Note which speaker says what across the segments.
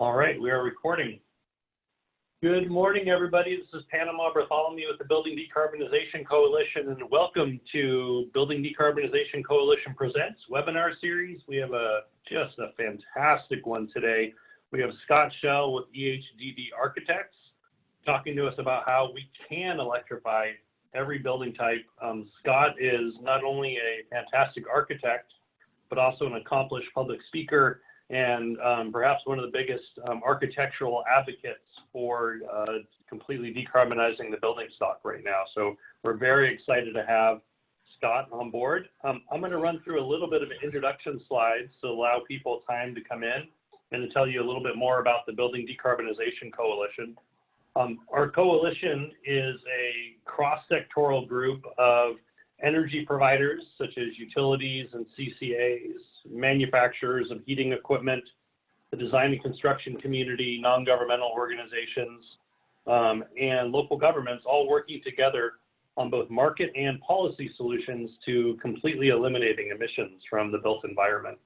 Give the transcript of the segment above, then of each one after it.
Speaker 1: All right, we are recording. Good morning, everybody. This is Panama Bartholomew with the Building Decarbonization Coalition, and welcome to Building Decarbonization Coalition Presents webinar series. We have just a fantastic one today. We have Scott Shell with EHDD Architects talking to us about how we can electrify every building type. Scott is not only a fantastic architect, but also an accomplished public speaker and perhaps one of the biggest architectural advocates for completely decarbonizing the building stock right now. So we're very excited to have Scott on board. I'm going to run through a little bit of an introduction slides to allow people time to come in and to tell you a little bit more about the Building Decarbonization Coalition. Our coalition is a cross-sectoral group of energy providers such as utilities and CCAs, manufacturers of heating equipment, the design and construction community, non-governmental organizations, and local governments, all working together on both market and policy solutions to completely eliminating emissions from the built environment.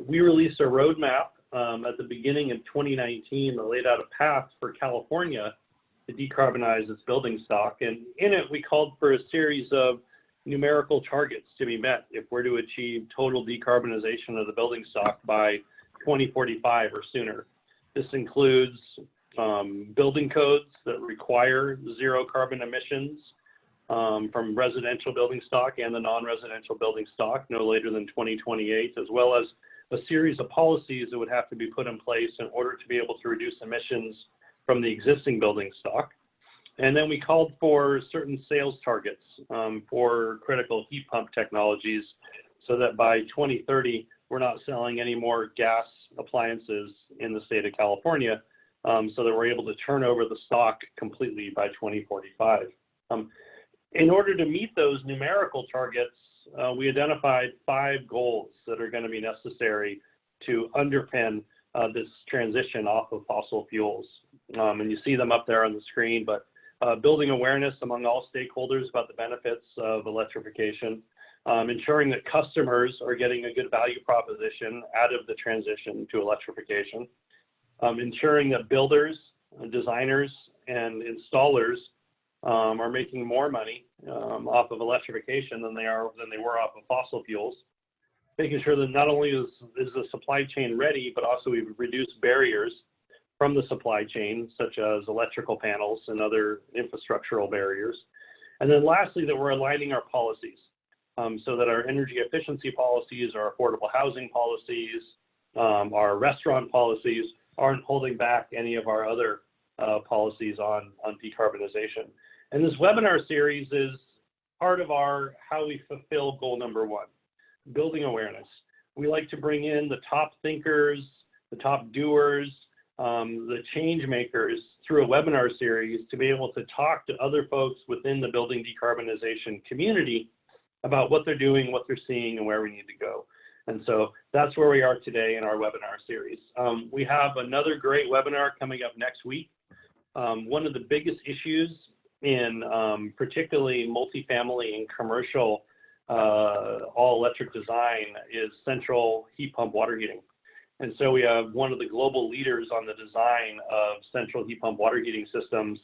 Speaker 1: We released a roadmap at the beginning of 2019 that laid out a path for California to decarbonize its building stock, and in it we called for a series of numerical targets to be met if we're to achieve total decarbonization of the building stock by 2045 or sooner. This includes building codes that require zero carbon emissions from residential building stock and the non-residential building stock no later than 2028, as well as a series of policies that would have to be put in place in order to be able to reduce emissions from the existing building stock. And then we called for certain sales targets for critical heat pump technologies so that by 2030, we're not selling any more gas appliances in the state of California, so that we're able to turn over the stock completely by 2045. In order to meet those numerical targets, we identified 5 goals that are going to be necessary to underpin this transition off of fossil fuels. And you see them up there on the screen, but building awareness among all stakeholders about the benefits of electrification, ensuring that customers are getting a good value proposition out of the transition to electrification, ensuring that builders, designers, and installers are making more money off of electrification than they were off of fossil fuels, making sure that not only is the supply chain ready, but also we've reduced barriers from the supply chain, such as electrical panels and other infrastructural barriers. And then lastly, that we're aligning our policies so that our energy efficiency policies, our affordable housing policies, our restaurant policies aren't holding back any of our other policies on decarbonization. And this webinar series is part of our how we fulfill goal number 1, building awareness. We like to bring in the top thinkers, the top doers, the change makers through a webinar series to be able to talk to other folks within the building decarbonization community about what they're doing, what they're seeing, and where we need to go. And so that's where we are today in our webinar series. We have another great webinar coming up next week. One of the biggest issues in particularly multifamily and commercial all-electric design is central heat pump water heating. And so we have one of the global leaders on the design of central heat pump water heating systems,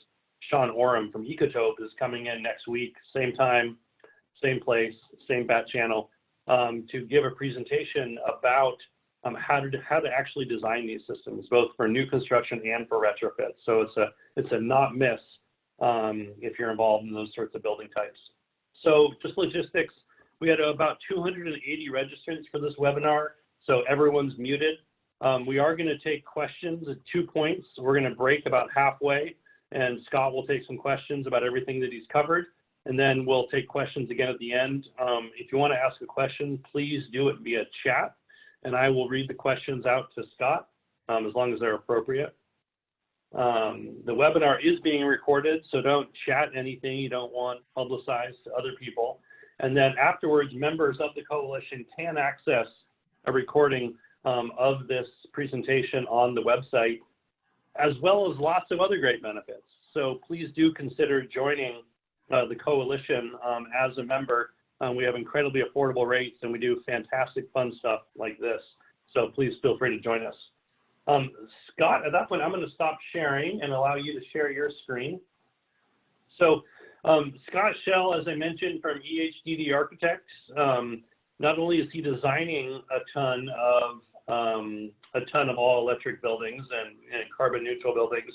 Speaker 1: Sean Oram from Ecotope, is coming in next week, same time, same place, same bat channel, to give a presentation about how to actually design these systems, both for new construction and for retrofit. So it's a not miss if you're involved in those sorts of building types. So just logistics, we had about 280 registrants for this webinar, so everyone's muted. We are going to take questions at 2 points. We're going to break about halfway, and Scott will take some questions about everything that he's covered, and then we'll take questions again at the end. If you want to ask a question, please do it via chat, and I will read the questions out to Scott as long as they're appropriate. The webinar is being recorded, so don't chat anything you don't want publicized to other people. And then afterwards, members of the coalition can access a recording of this presentation on the website, as well as lots of other great benefits. So please do consider joining the coalition as a member. We have incredibly affordable rates, and we do fantastic fun stuff like this. So please feel free to join us. Scott, at that point, I'm going to stop sharing and allow you to share your screen. So Scott Shell, as I mentioned, from EHDD Architects, not only is he designing a ton of all electric buildings and carbon neutral buildings,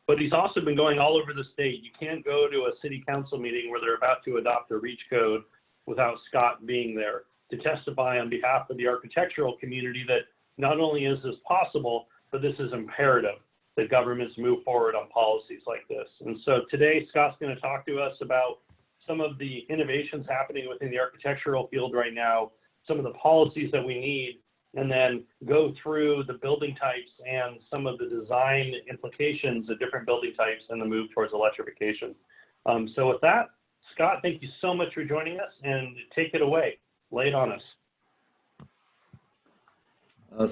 Speaker 1: but he's also been going all over the state. You can't go to a city council meeting where they're about to adopt a REACH code without Scott being there to testify on behalf of the architectural community that not only is this possible, but this is imperative that governments move forward on policies like this. And so today, Scott's going to talk to us about some of the innovations happening within the architectural field right now, some of the policies that we need, and then go through the building types and some of the design implications of different building types and the move towards electrification. So with that, Scott, thank you so much for joining us, and take it away. Lay it on us.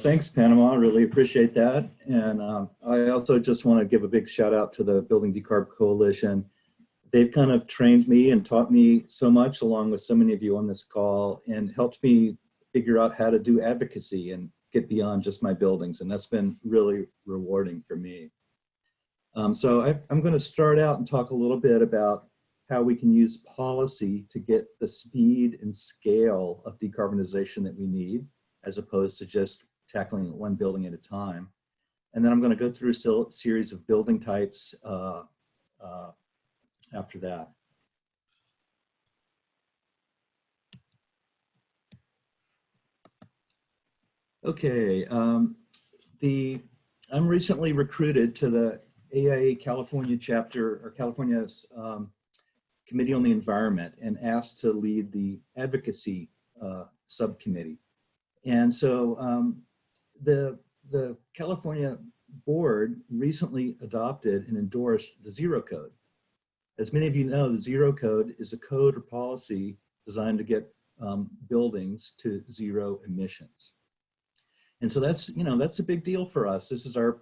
Speaker 2: Thanks, Panama. I really appreciate that. And I also just want to give a big shout out to the Building Decarb Coalition. They've kind of trained me and taught me so much, along with so many of you on this call, and helped me figure out how to do advocacy and get beyond just my buildings. And that's been really rewarding for me. So I'm going to start out and talk a little bit about how we can use policy to get the speed and scale of decarbonization that we need, as opposed to just tackling one building at a time. And then I'm going to go through a series of building types after that. Okay, I'm recently recruited to the AIA California chapter, or California's Committee on the Environment, and asked to lead the advocacy subcommittee. And so the California board recently adopted and endorsed the Zero Code. As many of you know, the Zero Code is a code or policy designed to get buildings to zero emissions. And so that's a big deal for us. This is our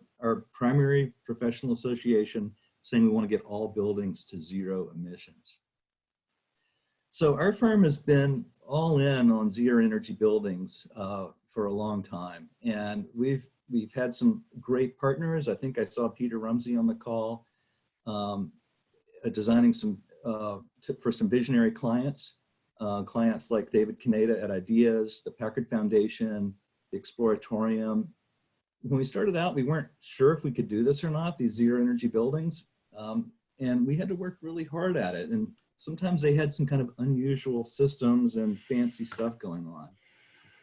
Speaker 2: primary professional association saying we want to get all buildings to zero emissions. So our firm has been all in on zero energy buildings for a long time. And we've had some great partners. I think I saw Peter Rumsey on the call, designing some, for some visionary clients, clients like David Kaneda at Ideas, the Packard Foundation, the Exploratorium. When we started out, we weren't sure if we could do this or not, these zero energy buildings. And we had to work really hard at it. And sometimes they had some kind of unusual systems and fancy stuff going on.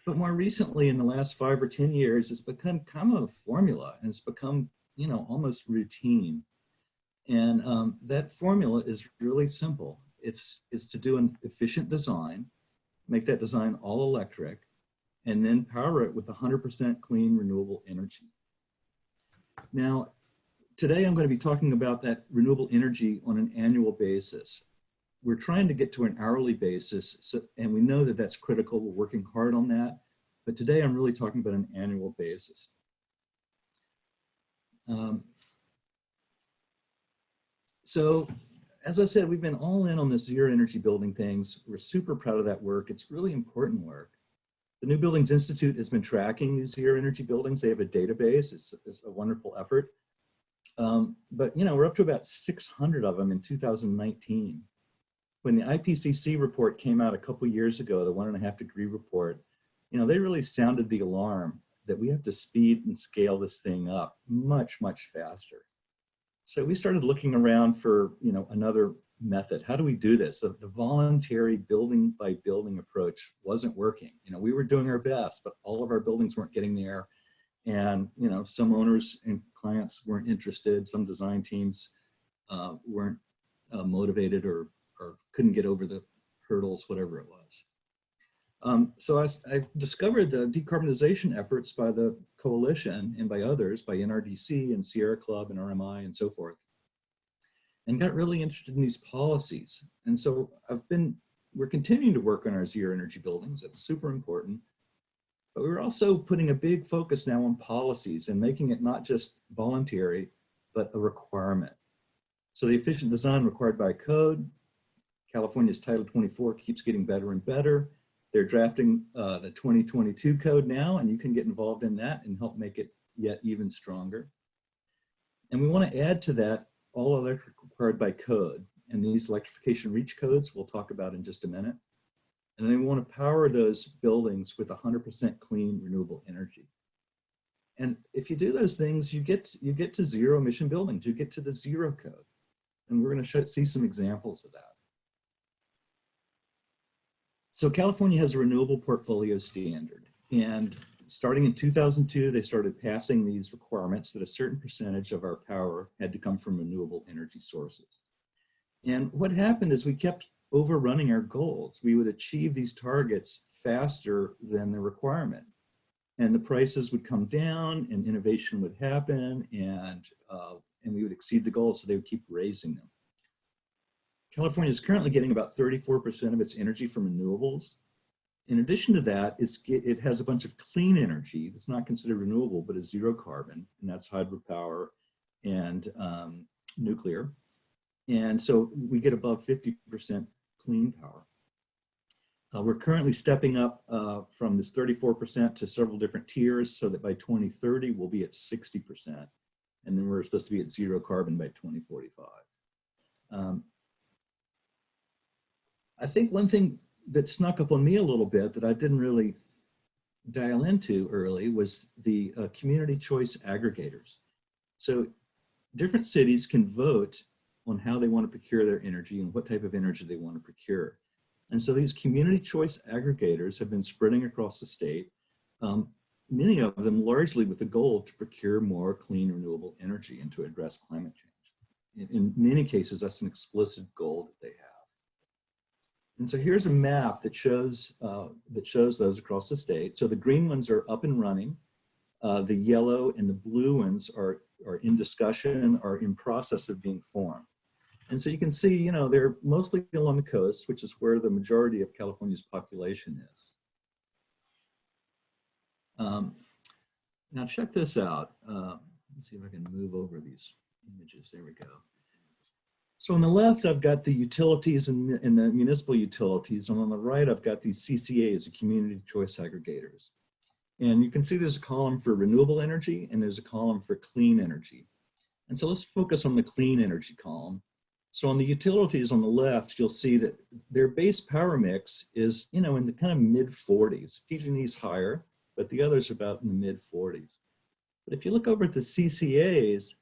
Speaker 2: But more recently, in the last 5 or 10 years, it's become kind of a formula, and it's become, almost routine. And that formula is really simple. It's to do an efficient design, make that design all electric, and then power it with 100% clean renewable energy. Now, today I'm going to be talking about that renewable energy on an annual basis. We're trying to get to an hourly basis, and we know that that's critical. We're working hard on that. But today I'm really talking about an annual basis. So, as I said, we've been all in on this zero energy building things. We're super proud of that work. It's really important work. The New Buildings Institute has been tracking these zero energy buildings. They have a database. It's a wonderful effort. But we're up to about 600 of them in 2019. When the IPCC report came out a couple years ago, the 1.5 degree report, they really sounded the alarm that we have to speed and scale this thing up much, much faster. So we started looking around for, another method. How do we do this? The voluntary building by building approach wasn't working. We were doing our best, but all of our buildings weren't getting there. And, some owners and clients weren't interested. Some design teams weren't motivated or couldn't get over the hurdles, whatever it was. So I discovered the decarbonization efforts by the coalition and by others, by NRDC and Sierra Club and RMI and so forth, and got really interested in these policies. And so we're continuing to work on our zero energy buildings. That's super important. But we're also putting a big focus now on policies and making it not just voluntary, but a requirement. So the efficient design required by code, California's Title 24 keeps getting better and better. They're drafting the 2022 code now, and you can get involved in that and help make it yet even stronger. And we want to add to that all electric required by code. And these electrification reach codes we'll talk about in just a minute. And then we want to power those buildings with 100% clean renewable energy. And if you do those things, you get to zero emission buildings, you get to the zero code. And we're going to see some examples of that. So California has a renewable portfolio standard. And starting in 2002, they started passing these requirements that a certain percentage of our power had to come from renewable energy sources. And what happened is we kept overrunning our goals. We would achieve these targets faster than the requirement. And the prices would come down and innovation would happen and we would exceed the goals, so they would keep raising them. California is currently getting about 34% of its energy from renewables. In addition to that, it has a bunch of clean energy that's not considered renewable, but is zero carbon, and that's hydropower and nuclear. And so we get above 50% clean power. We're currently stepping up from this 34% to several different tiers so that by 2030, we'll be at 60%. And then we're supposed to be at zero carbon by 2045. I think one thing that snuck up on me a little bit that I didn't really dial into early was the community choice aggregators. So different cities can vote on how they want to procure their energy and what type of energy they want to procure. And so these community choice aggregators have been spreading across the state, many of them largely with the goal to procure more clean renewable energy and to address climate change. In many cases, that's an explicit goal that they have. And so here's a map that shows those across the state. So the green ones are up and running. The yellow and the blue ones are in discussion, are in process of being formed. And so you can see, you know, they're mostly along the coast, which is where the majority of California's population is. Now check this out. Let's see if I can move over these images. There we go. So on the left, I've got the utilities and the municipal utilities. And on the right, I've got these CCAs, the community choice aggregators. And you can see there's a column for renewable energy and there's a column for clean energy. And so let's focus on the clean energy column. So on the utilities on the left, you'll see that their base power mix is, you know, in the kind of mid 40s. PG&E's higher, but the others are about in the mid 40s. But if you look over at the CCAs,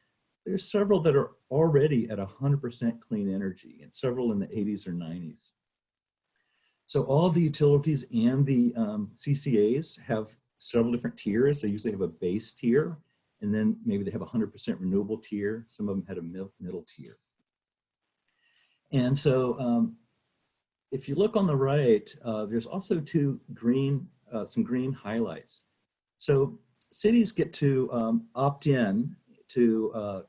Speaker 2: there's several that are already at 100% clean energy and several in the 80s or 90s. So all the utilities and the CCAs have several different tiers. They usually have a base tier, and then maybe they have a 100% renewable tier. Some of them had a middle tier. And so if you look on the right, there's also some green highlights. So cities get to opt in to,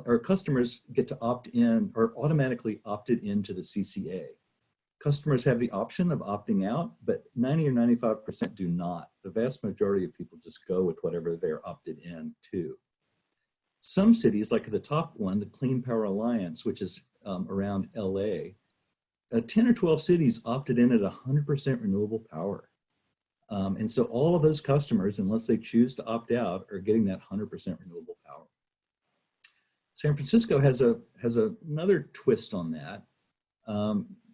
Speaker 2: or customers get to opt in or automatically opted into the CCA. Customers have the option of opting out, but 90 or 95% do not. The vast majority of people just go with whatever they're opted in to. Some cities, like the top one, the Clean Power Alliance, which is around LA, 10 or 12 cities opted in at 100% renewable power. And so all of those customers, unless they choose to opt out, are getting that 100% renewable power. San Francisco has another twist on that.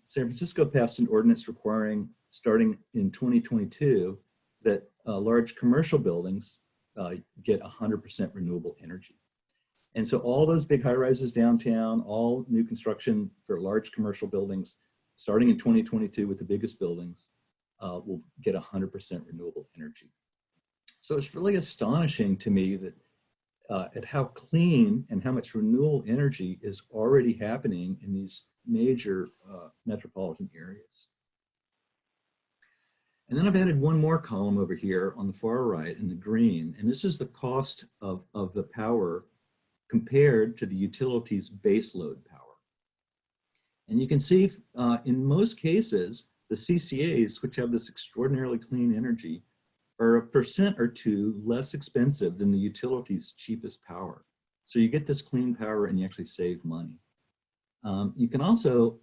Speaker 2: San Francisco passed an ordinance requiring, starting in 2022, that large commercial buildings get 100% renewable energy. And so all those big high-rises downtown, all new construction for large commercial buildings, starting in 2022 with the biggest buildings, will get 100% renewable energy. So it's really astonishing to me that at how clean and how much renewable energy is already happening in these major metropolitan areas. And then I've added one more column over here on the far right in the green, and this is the cost of the power compared to the utilities baseload power. And you can see in most cases, the CCAs, which have this extraordinarily clean energy, are 1% or 2% less expensive than the utilities' cheapest power. So you get this clean power and you actually save money. You can also,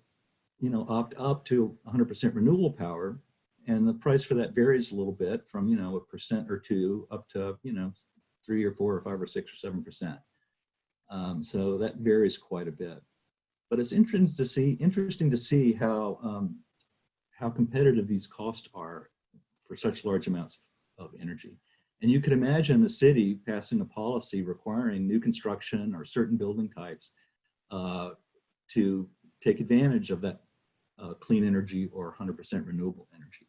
Speaker 2: you know, opt up to 100% renewable power, and the price for that varies a little bit from, you know, 1% or 2% up to, you know, 3 or 4 or 5 or 6 or 7%. So that varies quite a bit. But it's interesting to see how competitive these costs are for such large amounts of energy. And you could imagine a city passing a policy requiring new construction or certain building types to take advantage of that clean energy or 100% renewable energy.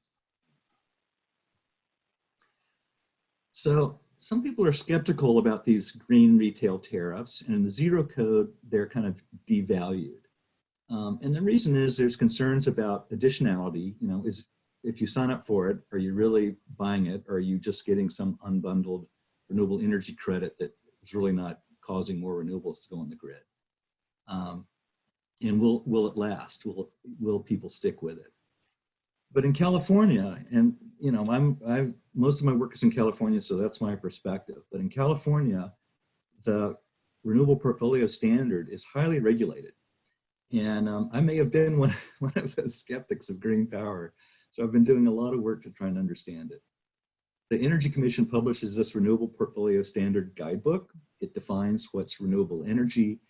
Speaker 2: So some people are skeptical about these green retail tariffs, and in the zero code, they're kind of devalued. And the reason is there's concerns about additionality. You know, is if you sign up for it, are you really buying it? Or are you just getting some unbundled renewable energy credit that is really not causing more renewables to go on the grid? And will it last? Will people stick with it? But in California, and you know, most of my work is in California, so that's my perspective. But in California, the renewable portfolio standard is highly regulated. And I may have been one of those skeptics of green power. So I've been doing a lot of work to try and understand it. The Energy Commission publishes this renewable portfolio standard guidebook. It defines what's renewable energy.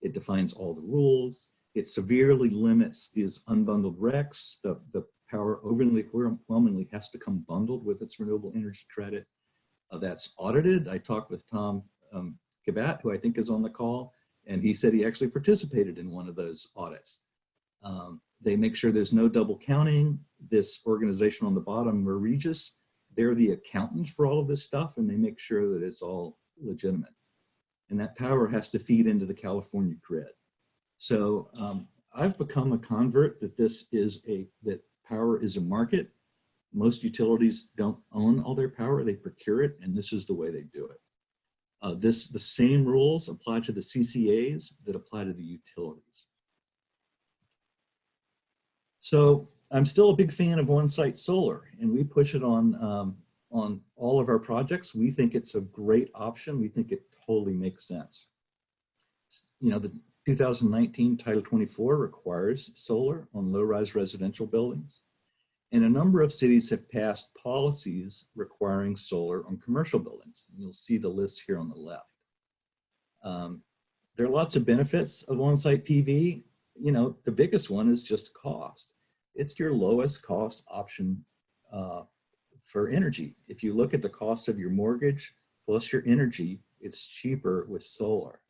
Speaker 2: It defines all the rules. It severely limits these unbundled RECs. The power overwhelmingly has to come bundled with its renewable energy credit. That's audited. I talked with Tom Gabat, who I think is on the call, and he said he actually participated in one of those audits. They make sure there's no double counting. This organization on the bottom, Regis, they're the accountants for all of this stuff, and they make sure that it's all legitimate. And that power has to feed into the California grid. So I've become a convert that that power is a market. Most utilities don't own all their power, they procure it, and this is the way they do it. The same rules apply to the CCAs that apply to the utilities. So I'm still a big fan of on-site solar, and we push it on all of our projects. We think it's a great option. We think it totally makes sense. You know, the 2019 Title 24 requires solar on low-rise residential buildings. And a number of cities have passed policies requiring solar on commercial buildings. And you'll see the list here on the left. There are lots of benefits of on-site PV. You know, the biggest one is just cost. It's your lowest cost option for energy. If you look at the cost of your mortgage plus your energy, it's cheaper with solar.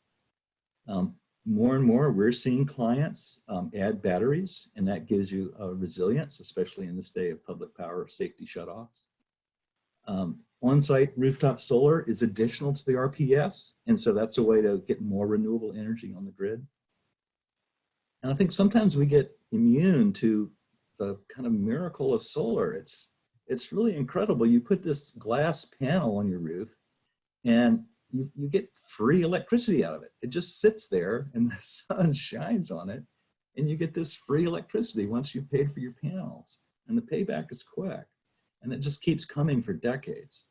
Speaker 2: More and more, we're seeing clients add batteries, and that gives you resilience, especially in this day of public power safety shutoffs. On-site rooftop solar is additional to the RPS, and so that's a way to get more renewable energy on the grid. And I think sometimes we get immune to the kind of miracle of solar. It's really incredible. You put this glass panel on your roof, and you get free electricity out of it. It just sits there and the sun shines on it, and you get this free electricity once you've paid for your panels, and the payback is quick, and it just keeps coming for decades.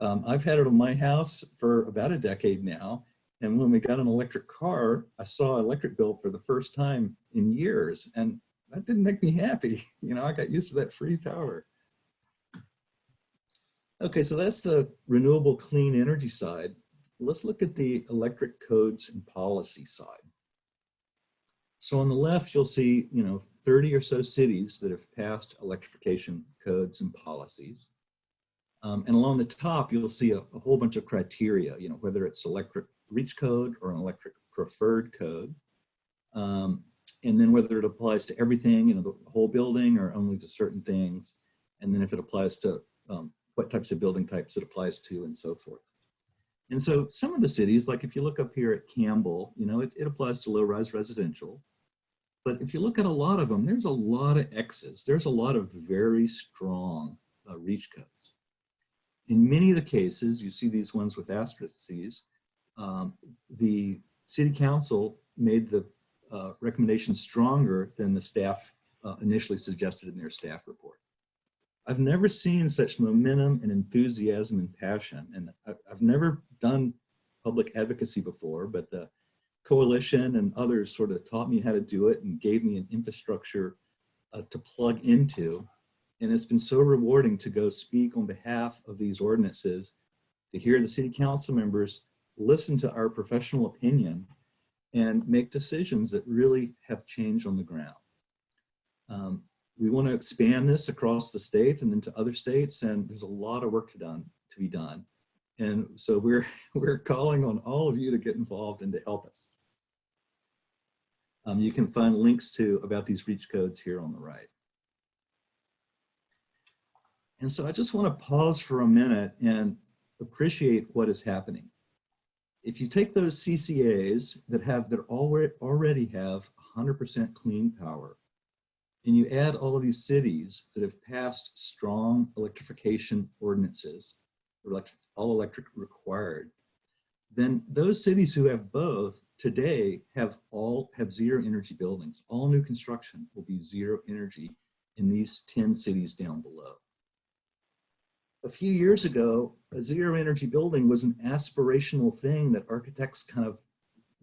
Speaker 2: I've had it on my house for about a decade now, and when we got an electric car, I saw an electric bill for the first time in years, and that didn't make me happy. You know, I got used to that free power. Okay, so that's the renewable clean energy side. Let's look at the electric codes and policy side. So on the left, you'll see, you know, 30 or so cities that have passed electrification codes and policies. And along the top, you'll see a whole bunch of criteria, you know, whether it's electric reach code or an electric preferred code. And then whether it applies to everything, you know, the whole building or only to certain things. And then if it applies to what types of building types it applies to, and so forth. And so some of the cities, like if you look up here at Campbell, you know, it applies to low-rise residential. But if you look at a lot of them, there's a lot of X's. There's a lot of very strong reach codes. In many of the cases, you see these ones with asterisks, the city council made the recommendation stronger than the staff initially suggested in their staff report. I've never seen such momentum and enthusiasm and passion, and I've never done public advocacy before, but the coalition and others sort of taught me how to do it and gave me an infrastructure to plug into. And it's been so rewarding to go speak on behalf of these ordinances to hear the city council members, listen to our professional opinion, and make decisions that really have change on the ground. We want to expand this across the state and into other states, and there's a lot of work to be done. And so we're calling on all of you to get involved and to help us. You can find links about these reach codes here on the right. And so I just want to pause for a minute and appreciate what is happening. If you take those CCAs that already have 100% clean power, and you add all of these cities that have passed strong electrification ordinances, all electric required, then those cities who have both today have zero energy buildings. All new construction will be zero energy in these 10 cities down below. A few years ago, a zero energy building was an aspirational thing that architects kind of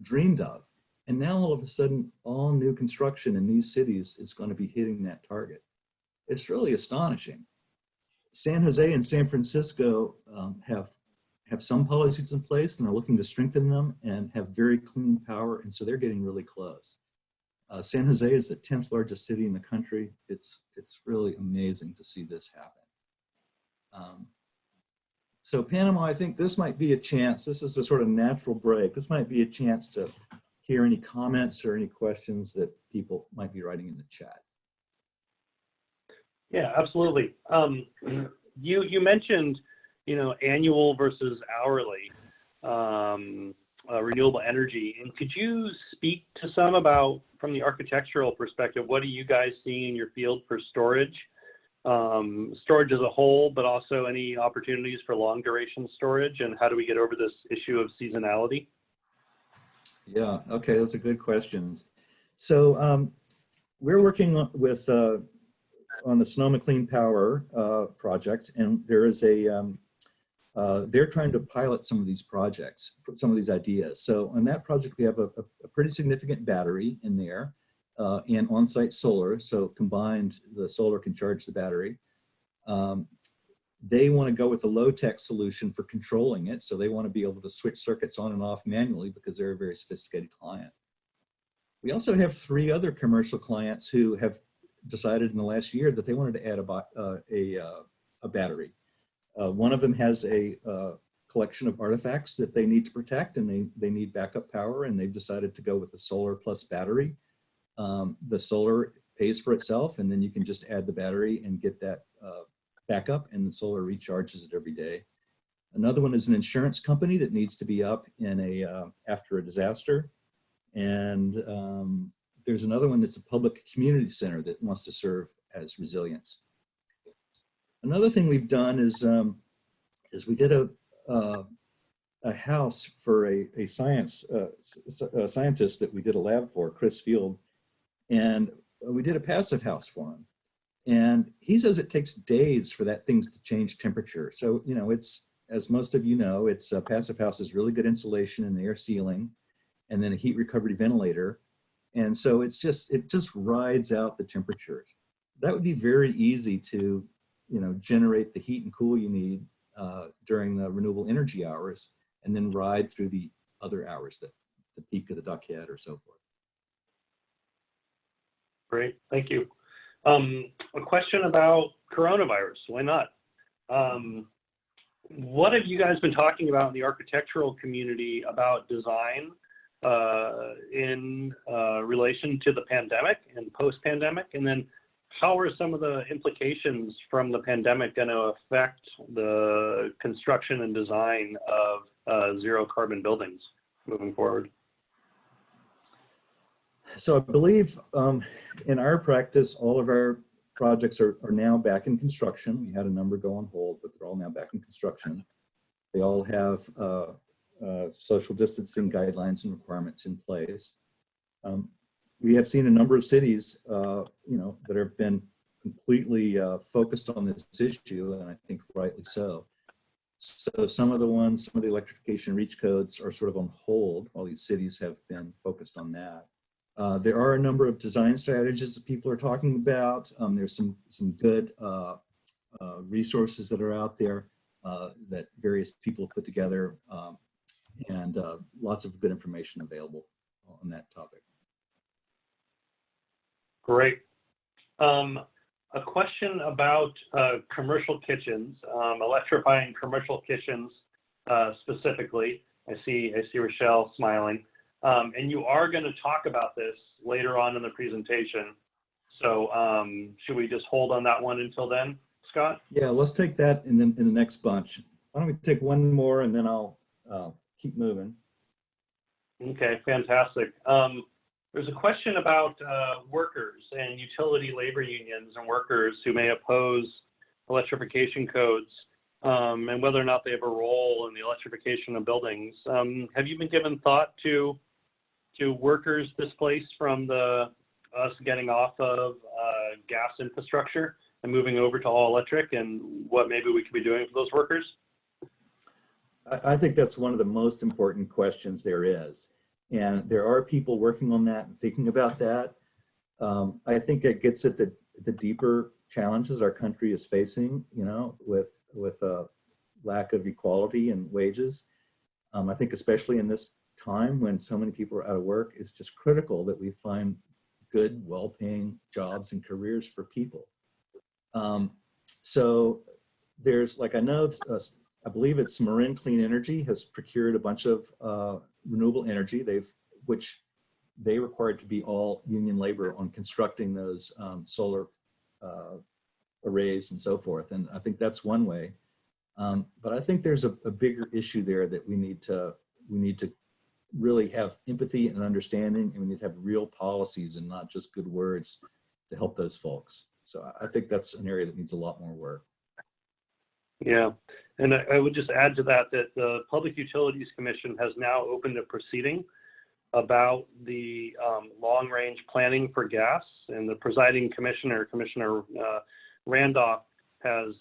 Speaker 2: dreamed of. And now all of a sudden, all new construction in these cities is going to be hitting that target. It's really astonishing. San Jose and San Francisco have some policies in place and are looking to strengthen them and have very clean power. And so they're getting really close. San Jose is the 10th largest city in the country. It's really amazing to see this happen. So Panama, I think this might be a chance. This is a sort of natural break. This might be a chance to hear any comments or any questions that people might be writing in the chat.
Speaker 1: Yeah, absolutely. You mentioned, annual versus hourly renewable energy, and could you speak to some about, from the architectural perspective, what are you guys seeing in your field for storage? Storage as a whole, but also any opportunities for long duration storage, and how do we get over this issue of seasonality?
Speaker 2: Yeah, okay, those are good questions. So we're working on the Sonoma Clean Power project, and there is they're trying to pilot some of these projects, some of these ideas. So on that project, we have a pretty significant battery in there and on-site solar. So combined, the solar can charge the battery. They want to go with a low-tech solution for controlling it. So they want to be able to switch circuits on and off manually because they're a very sophisticated client. We also have 3 other commercial clients who have decided in the last year that they wanted to add a battery. One of them has a collection of artifacts that they need to protect, and they need backup power, and they've decided to go with the solar plus battery. The solar pays for itself, and then you can just add the battery and get that backup, and the solar recharges it every day. Another one is an insurance company that needs to be up in after a disaster. And there's another one that's a public community center that wants to serve as resilience. Another thing we've done is we did a house for a scientist that we did a lab for, Chris Field, and we did a passive house for him. And he says it takes days for that thing to change temperature. So, it's, as most of you know, it's a passive house is really good insulation and air sealing, and then a heat recovery ventilator. And so it just rides out the temperatures. That would be very easy to, generate the heat and cool you need during the renewable energy hours, and then ride through the other hours, the peak of the duckhead or so forth.
Speaker 1: Great, thank you. A question about coronavirus, why not? What have you guys been talking about in the architectural community about design in relation to the pandemic and post-pandemic? And then how are some of the implications from the pandemic going to affect the construction and design of zero carbon buildings moving forward?
Speaker 2: So I believe in our practice, all of our projects are now back in construction. We had a number go on hold, but they're all now back in construction. They all have social distancing guidelines and requirements in place. We have seen a number of cities, that have been completely focused on this issue, and I think rightly so. So some of the electrification reach codes are sort of on hold while these cities have been focused on that. There are a number of design strategies that people are talking about. There's some good resources that are out there. that various people put together, and lots of good information available on that topic.
Speaker 1: Great. A question about commercial kitchens, electrifying commercial kitchens specifically. I see Rochelle smiling. And you are going to talk about this later on in the presentation. So should we just hold on that one until then, Scott?
Speaker 2: Yeah, let's take that in the next bunch. Why don't we take one more and then I'll keep moving.
Speaker 1: Okay, fantastic. There's a question about workers and utility labor unions and workers who may oppose electrification codes and whether or not they have a role in the electrification of buildings. Have you been given thought to workers displaced from us getting off of gas infrastructure and moving over to all electric, and what maybe we could be doing for those workers?
Speaker 2: I think that's one of the most important questions there is. And there are people working on that and thinking about that. I think it gets at the deeper challenges our country is facing, with a lack of equality in wages. I think especially in this time when so many people are out of work, it's just critical that we find good, well-paying jobs and careers for people. So there's, like, I believe it's Marin Clean Energy has procured a bunch of renewable energy, which they required to be all union labor on constructing those solar arrays and so forth. And I think that's one way. But I think there's a bigger issue there that we need to really have empathy and understanding, and we need to have real policies and not just good words to help those folks. So I think that's an area that needs a lot more work.
Speaker 1: Yeah, and I would just add to that the Public Utilities Commission has now opened a proceeding about the long-range planning for gas, and the presiding commissioner, Commissioner Randolph, has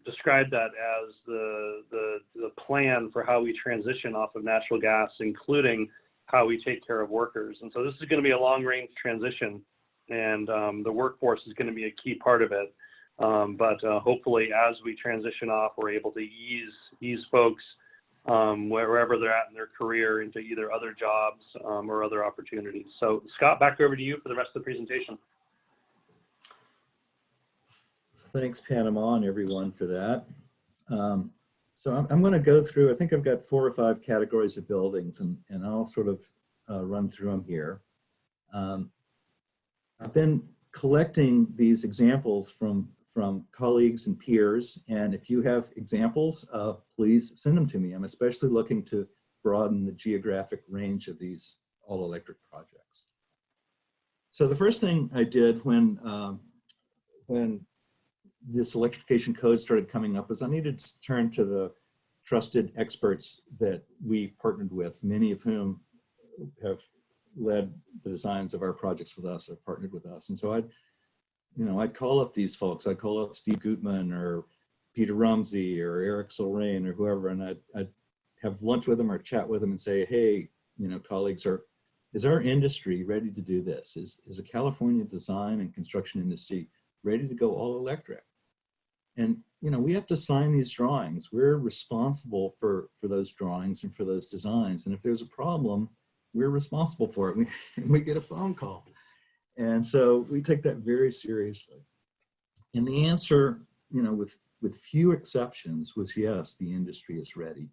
Speaker 1: described that as the plan for how we transition off of natural gas, including how we take care of workers. And so this is going to be a long-range transition, and the workforce is going to be a key part of it. But hopefully, as we transition off, we're able to ease folks wherever they're at in their career into either other jobs or other opportunities. So Scott, back over to you for the rest of the presentation.
Speaker 2: Thanks, Panama, and everyone for that. So I'm going to go through, I think I've got 4 or 5 categories of buildings, and I'll sort of run through them here. I've been collecting these examples from colleagues and peers, and if you have examples, please send them to me. I'm especially looking to broaden the geographic range of these all-electric projects. So the first thing I did when this electrification code started coming up is I needed to turn to the trusted experts that we've partnered with, many of whom have led the designs of our projects with us, have partnered with us. And so I'd call up these folks. I'd call up Steve Gutman or Peter Rumsey or Eric Solrain or whoever, and I'd have lunch with them or chat with them and say, hey, colleagues, is our industry ready to do this? Is the California design and construction industry ready to go all electric? And, we have to sign these drawings. We're responsible for those drawings and for those designs. And if there's a problem, we're responsible for it. We get a phone call. And so we take that very seriously. And the answer, with few exceptions, was yes, the industry is ready.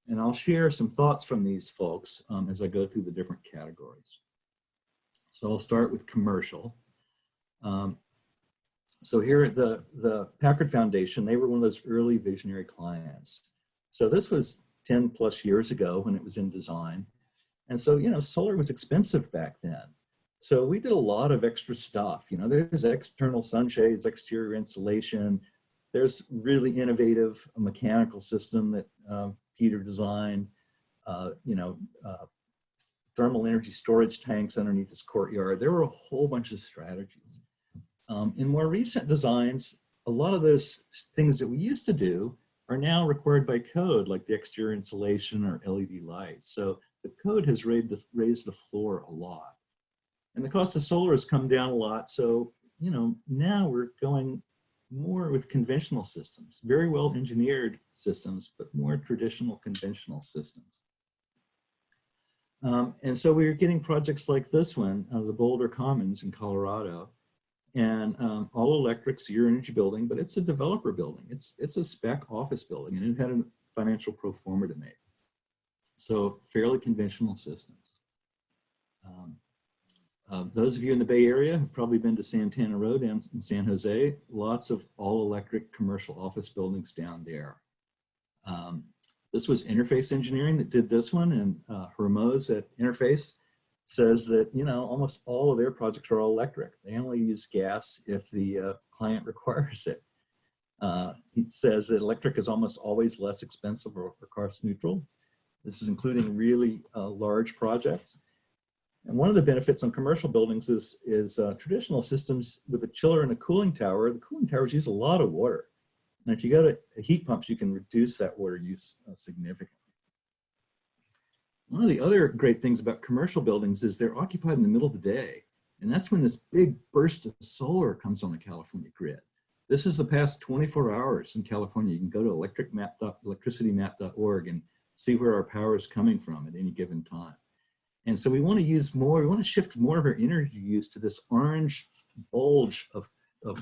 Speaker 2: And I'll share some thoughts from these folks as I go through the different categories. So I'll start with commercial. So here at the Packard Foundation, they were one of those early visionary clients. So this was 10 plus years ago when it was in design. And so, solar was expensive back then. So we did a lot of extra stuff. There's external sunshades, exterior insulation. There's really innovative mechanical system that Peter designed, thermal energy storage tanks underneath this courtyard. There were a whole bunch of strategies. In more recent designs, a lot of those things that we used to do are now required by code, like the exterior insulation or LED lights. So the code has raised the floor a lot. And the cost of solar has come down a lot. So, now we're going more with conventional systems, very well engineered systems, but more traditional conventional systems. And so we were getting projects like this one, the Boulder Commons in Colorado, and all electric zero energy building, but it's a developer building. It's a spec office building, and it had a financial pro forma to make. So fairly conventional systems. Those of you in the Bay Area have probably been to Santana Row down in San Jose. Lots of all electric commercial office buildings down there. This was Interface Engineering that did this one, and Hermoz at Interface says that, you know, almost all of their projects are all electric. They only use gas if the client requires it. He says that electric is almost always less expensive or cost neutral. This is including really large projects. And one of the benefits on commercial buildings is traditional systems with a chiller and a cooling tower. The cooling towers use a lot of water. And if you go to heat pumps, you can reduce that water use significantly. One of the other great things about commercial buildings is they're occupied in the middle of the day. And that's when this big burst of solar comes on the California grid. This is the past 24 hours in California. You can go to electricitymap.org and see where our power is coming from at any given time. And so we want to use more, we want to shift more of our energy use to this orange bulge of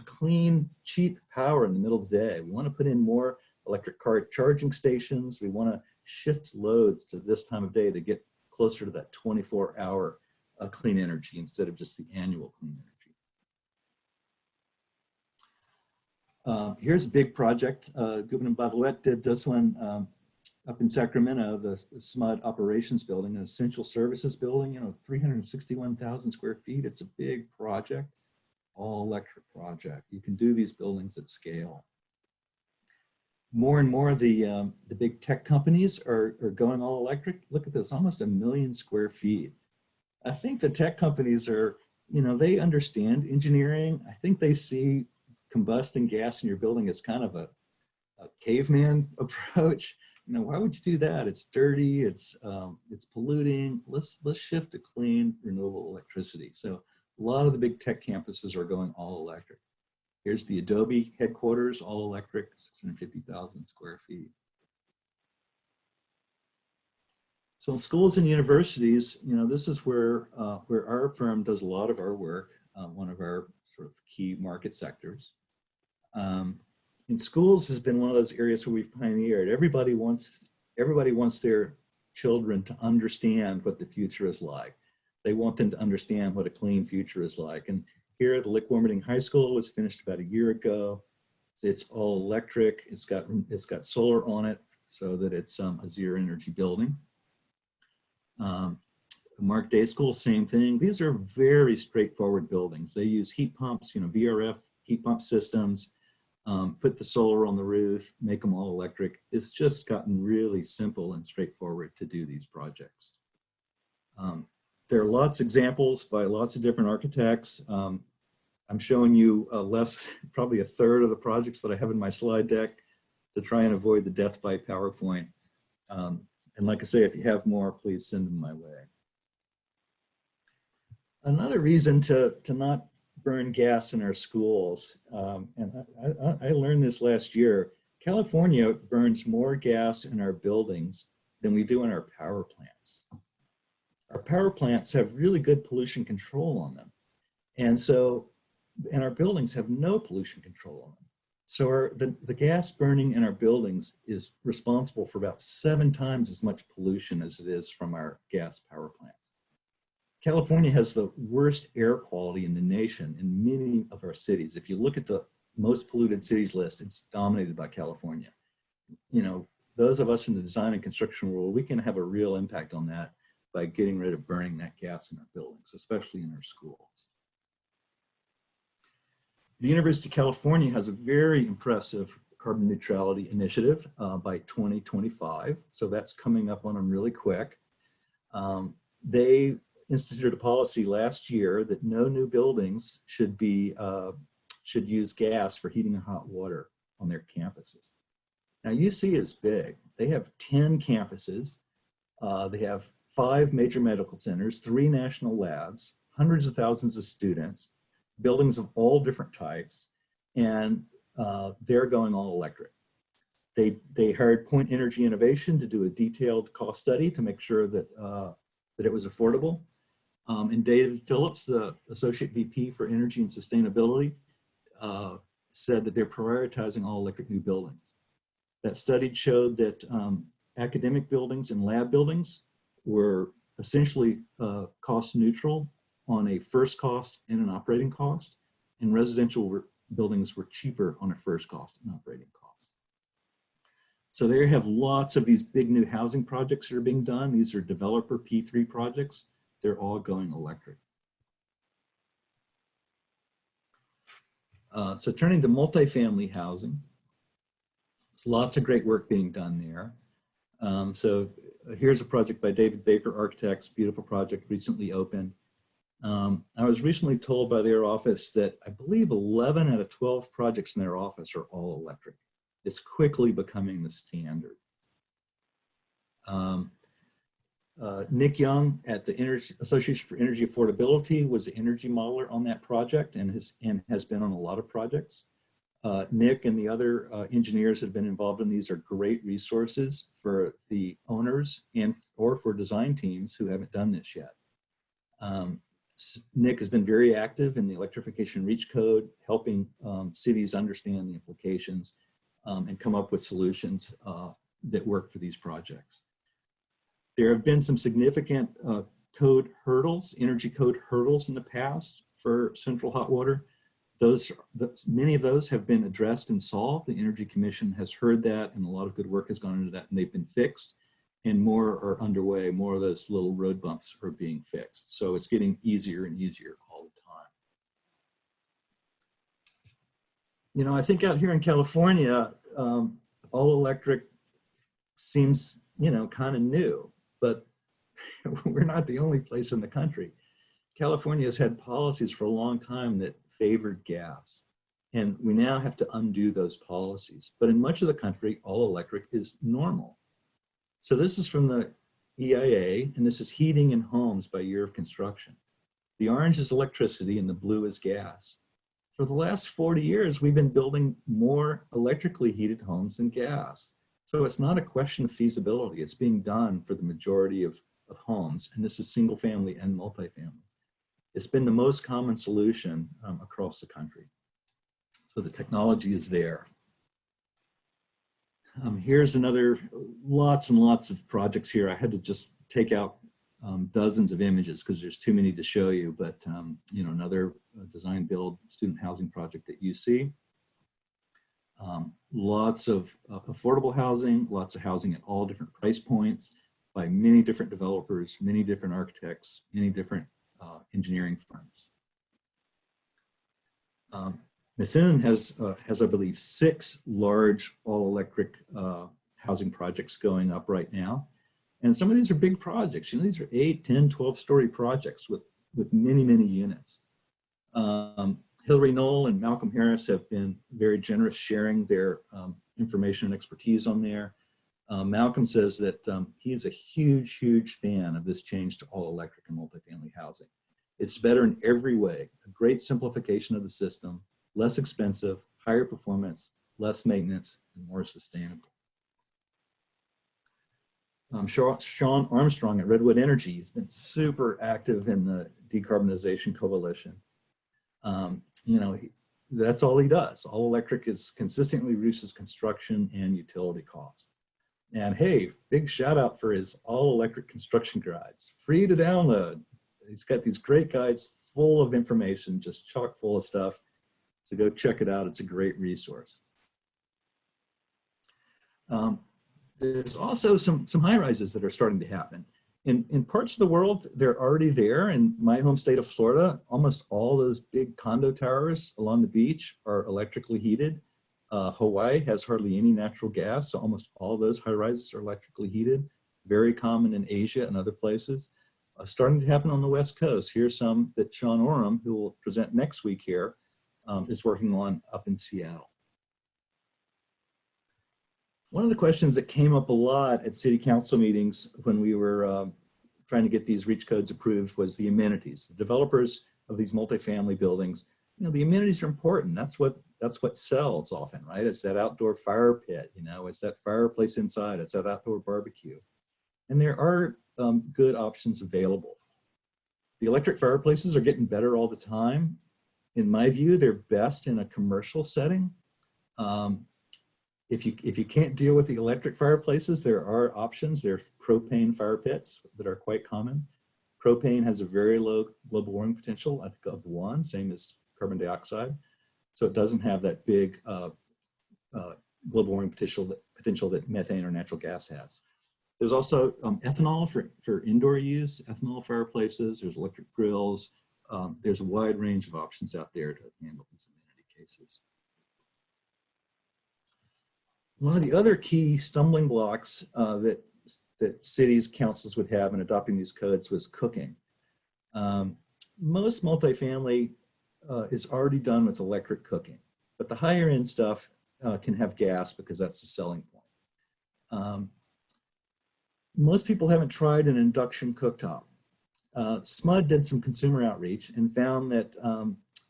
Speaker 2: clean, cheap power in the middle of the day. We want to put in more electric car charging stations. We want to shift loads to this time of day to get closer to that 24-hour clean energy instead of just the annual clean energy. Here's a big project. Goubin and Bavelouet did this one up in Sacramento, the SMUD operations building, an essential services building, you know, 361,000 square feet. It's a big project, all electric project. You can do these buildings at scale. More and more the big tech companies are going all electric. Look at this, almost 1 million square feet. I think the tech companies are, you know, they understand engineering. I think they see combusting gas in your building as kind of a caveman approach. You know, why would you do that? It's dirty, it's polluting. Let's shift to clean, renewable electricity. So a lot of the big tech campuses are going all electric. Here's the Adobe headquarters, all electric, 650,000 square feet. So in schools and universities, you know, this is where our firm does a lot of our work, one of our sort of key market sectors. In schools has been one of those areas where we've pioneered. Everybody wants their children to understand what the future is like. They want them to understand what a clean future is like. And here at the Lick Wilmerding High School, it was finished about a year ago. It's all electric. It's got solar on it so that it's a zero energy building. Mark Day School, same thing. These are very straightforward buildings. They use heat pumps, you know, VRF heat pump systems. Put the solar on the roof, make them all electric. It's just gotten really simple and straightforward to do these projects. There are lots of examples by lots of different architects. I'm showing you probably a third of the projects that I have in my slide deck to try and avoid the death by PowerPoint. And like I say, if you have more, please send them my way. Another reason to not burn gas in our schools, and I learned this last year, California burns more gas in our buildings than we do in our power plants. Our power plants have really good pollution control on them. And our buildings have no pollution control on them. So the gas burning in our buildings is responsible for about 7 times as much pollution as it is from our gas power plants. California has the worst air quality in the nation in many of our cities. If you look at the most polluted cities list, it's dominated by California. You know, those of us in the design and construction world, we can have a real impact on that by getting rid of burning that gas in our buildings, especially in our schools. The University of California has a very impressive carbon neutrality initiative by 2025. So that's coming up on them really quick. They instituted a policy last year that no new buildings should use gas for heating and hot water on their campuses. Now UC is big. They have 10 campuses. They have 5 major medical centers, 3 national labs, hundreds of thousands of students, buildings of all different types. And they're going all electric. They hired Point Energy Innovation to do a detailed cost study to make sure that, that it was affordable. And David Phillips, the Associate VP for Energy and Sustainability, said that they're prioritizing all electric new buildings. That study showed that academic buildings and lab buildings were essentially cost neutral on a first cost and an operating cost, and residential buildings were cheaper on a first cost and operating cost. So they have lots of these big new housing projects that are being done. These are developer P3 projects. They're all going electric. So turning to multifamily housing, there's lots of great work being done there. So here's a project by David Baker Architects, beautiful project, recently opened. I was recently told by their office that I believe 11 out of 12 projects in their office are all electric. It's quickly becoming the standard. Nick Young at the Association for Energy Affordability was the energy modeler on that project and has been on a lot of projects. Nick and the other engineers that have been involved in these are great resources for the owners or for design teams who haven't done this yet. Nick has been very active in the electrification reach code, helping cities understand the implications and come up with solutions that work for these projects. There have been some significant code hurdles, energy code hurdles in the past for central hot water. Many of those have been addressed and solved. The Energy Commission has heard that, and a lot of good work has gone into that, and they've been fixed, and more are underway. More of those little road bumps are being fixed. So it's getting easier and easier all the time. You know, I think out here in California, all electric seems, you know, kind of new, but we're not the only place in the country. California has had policies for a long time that favored gas, and we now have to undo those policies. But in much of the country, all electric is normal. So this is from the EIA, and this is heating in homes by year of construction. The orange is electricity and the blue is gas. For the last 40 years, we've been building more electrically heated homes than gas. So it's not a question of feasibility. It's being done for the majority of homes, and this is single family and multifamily. It's been the most common solution across the country. So the technology is there. Here's another, lots and lots of projects here. I had to just take out dozens of images because there's too many to show you, but you know, another design build student housing project at UC. Lots of affordable housing, lots of housing at all different price points by many different developers, many different architects, many different engineering firms. Methuen has, I believe, 6 large all-electric housing projects going up right now. And some of these are big projects. You know, these are 8, 10, 12-story projects with many, many units. Hillary Knoll and Malcolm Harris have been very generous sharing their information and expertise on there. Malcolm says that he's a huge, huge fan of this change to all electric and multifamily housing. It's better in every way, a great simplification of the system, less expensive, higher performance, less maintenance, and more sustainable. Sean Armstrong at Redwood Energy has been super active in the decarbonization coalition. You know, that's all he does. All electric is consistently reduces construction and utility costs. And hey, big shout out for his all electric construction guides, free to download. He's got these great guides full of information, just chock full of stuff. So go check it out. It's a great resource. There's also some high rises that are starting to happen. In parts of the world, they're already there. In my home state of Florida, almost all those big condo towers along the beach are electrically heated. Hawaii has hardly any natural gas, so almost all those high rises are electrically heated. Very common in Asia and other places. Starting to happen on the West Coast. Here's some that Sean Oram, who will present next week here, is working on up in Seattle. One of the questions that came up a lot at city council meetings when we were trying to get these reach codes approved was the amenities. The developers of these multifamily buildings, you know, the amenities are important. That's what That's what sells often, right? It's that outdoor fire pit, you know, it's that fireplace inside, it's that outdoor barbecue. And there are good options available. The electric fireplaces are getting better all the time. In my view, they're best in a commercial setting. If you can't deal with the electric fireplaces, there are options. There's propane fire pits that are quite common. Propane has a very low global warming potential, I think of 1, same as carbon dioxide. So it doesn't have that big global warming potential that methane or natural gas has. There's also ethanol for indoor use, ethanol fireplaces, there's electric grills. There's a wide range of options out there to handle these amenity cases. One of the other key stumbling blocks that cities, councils would have in adopting these codes was cooking. Most multifamily is already done with electric cooking, but the higher end stuff can have gas because that's the selling point. Most people haven't tried an induction cooktop. SMUD did some consumer outreach and found that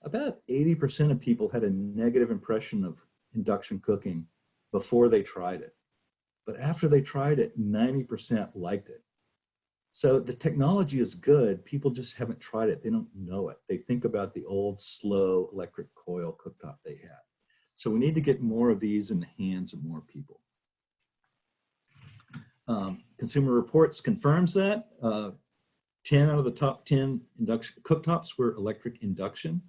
Speaker 2: about 80% of people had a negative impression of induction cooking before they tried it. But after they tried it, 90% liked it. So the technology is good. People just haven't tried it. They don't know it. They think about the old, slow electric coil cooktop they had. So we need to get more of these in the hands of more people. Consumer Reports confirms that. 10 out of the top 10 induction cooktops were electric induction.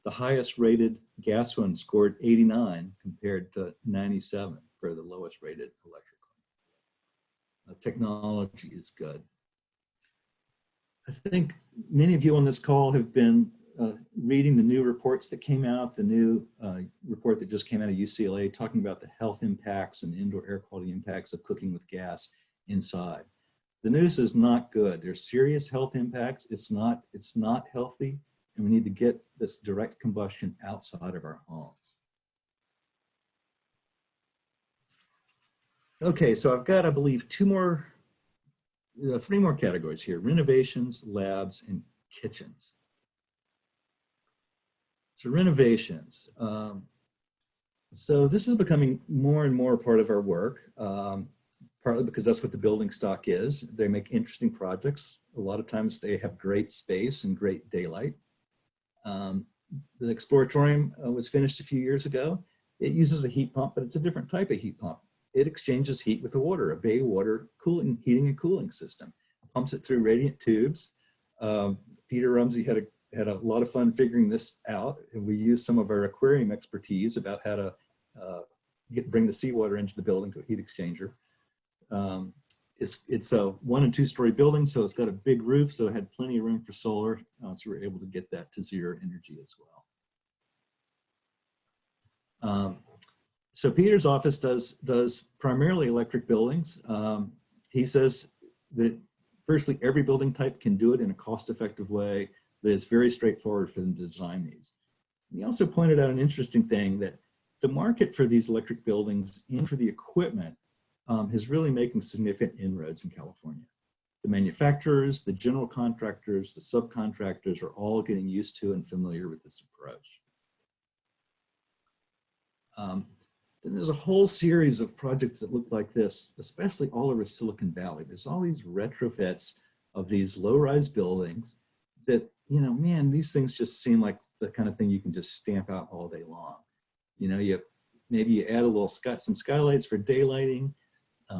Speaker 2: The highest rated gas one scored 89 compared to 97 for the lowest rated electric one. Technology is good. I think many of you on this call have been reading the new reports that came out, the new report that just came out of UCLA talking about the health impacts and indoor air quality impacts of cooking with gas inside. The news is not good. There's serious health impacts. It's not healthy, and we need to get this direct combustion outside of our homes. Okay, so I've got, I believe, three more categories here: renovations, labs, and kitchens. So renovations. So this is becoming more and more part of our work, partly because that's what the building stock is. They make interesting projects. A lot of times they have great space and great daylight. The Exploratorium was finished a few years ago. It uses a heat pump, but it's a different type of heat pump. It exchanges heat with the water, a bay water heating and cooling system. Pumps it through radiant tubes. Peter Rumsey had a lot of fun figuring this out, and we used some of our aquarium expertise about how to bring the seawater into the building to a heat exchanger. It's a 1- and 2-story building, so it's got a big roof, so it had plenty of room for solar, so we're able to get that to zero energy as well. So Peter's office does primarily electric buildings. He says that virtually every building type can do it in a cost-effective way, that it's very straightforward for them to design these. And he also pointed out an interesting thing, that the market for these electric buildings and for the equipment is really making significant inroads in California. The manufacturers, the general contractors, the subcontractors are all getting used to and familiar with this approach. Then there's a whole series of projects that look like this, especially all over Silicon Valley. There's all these retrofits of these low-rise buildings that, you know, man, these things just seem like the kind of thing you can just stamp out all day long. You know, maybe you add a little some skylights for daylighting.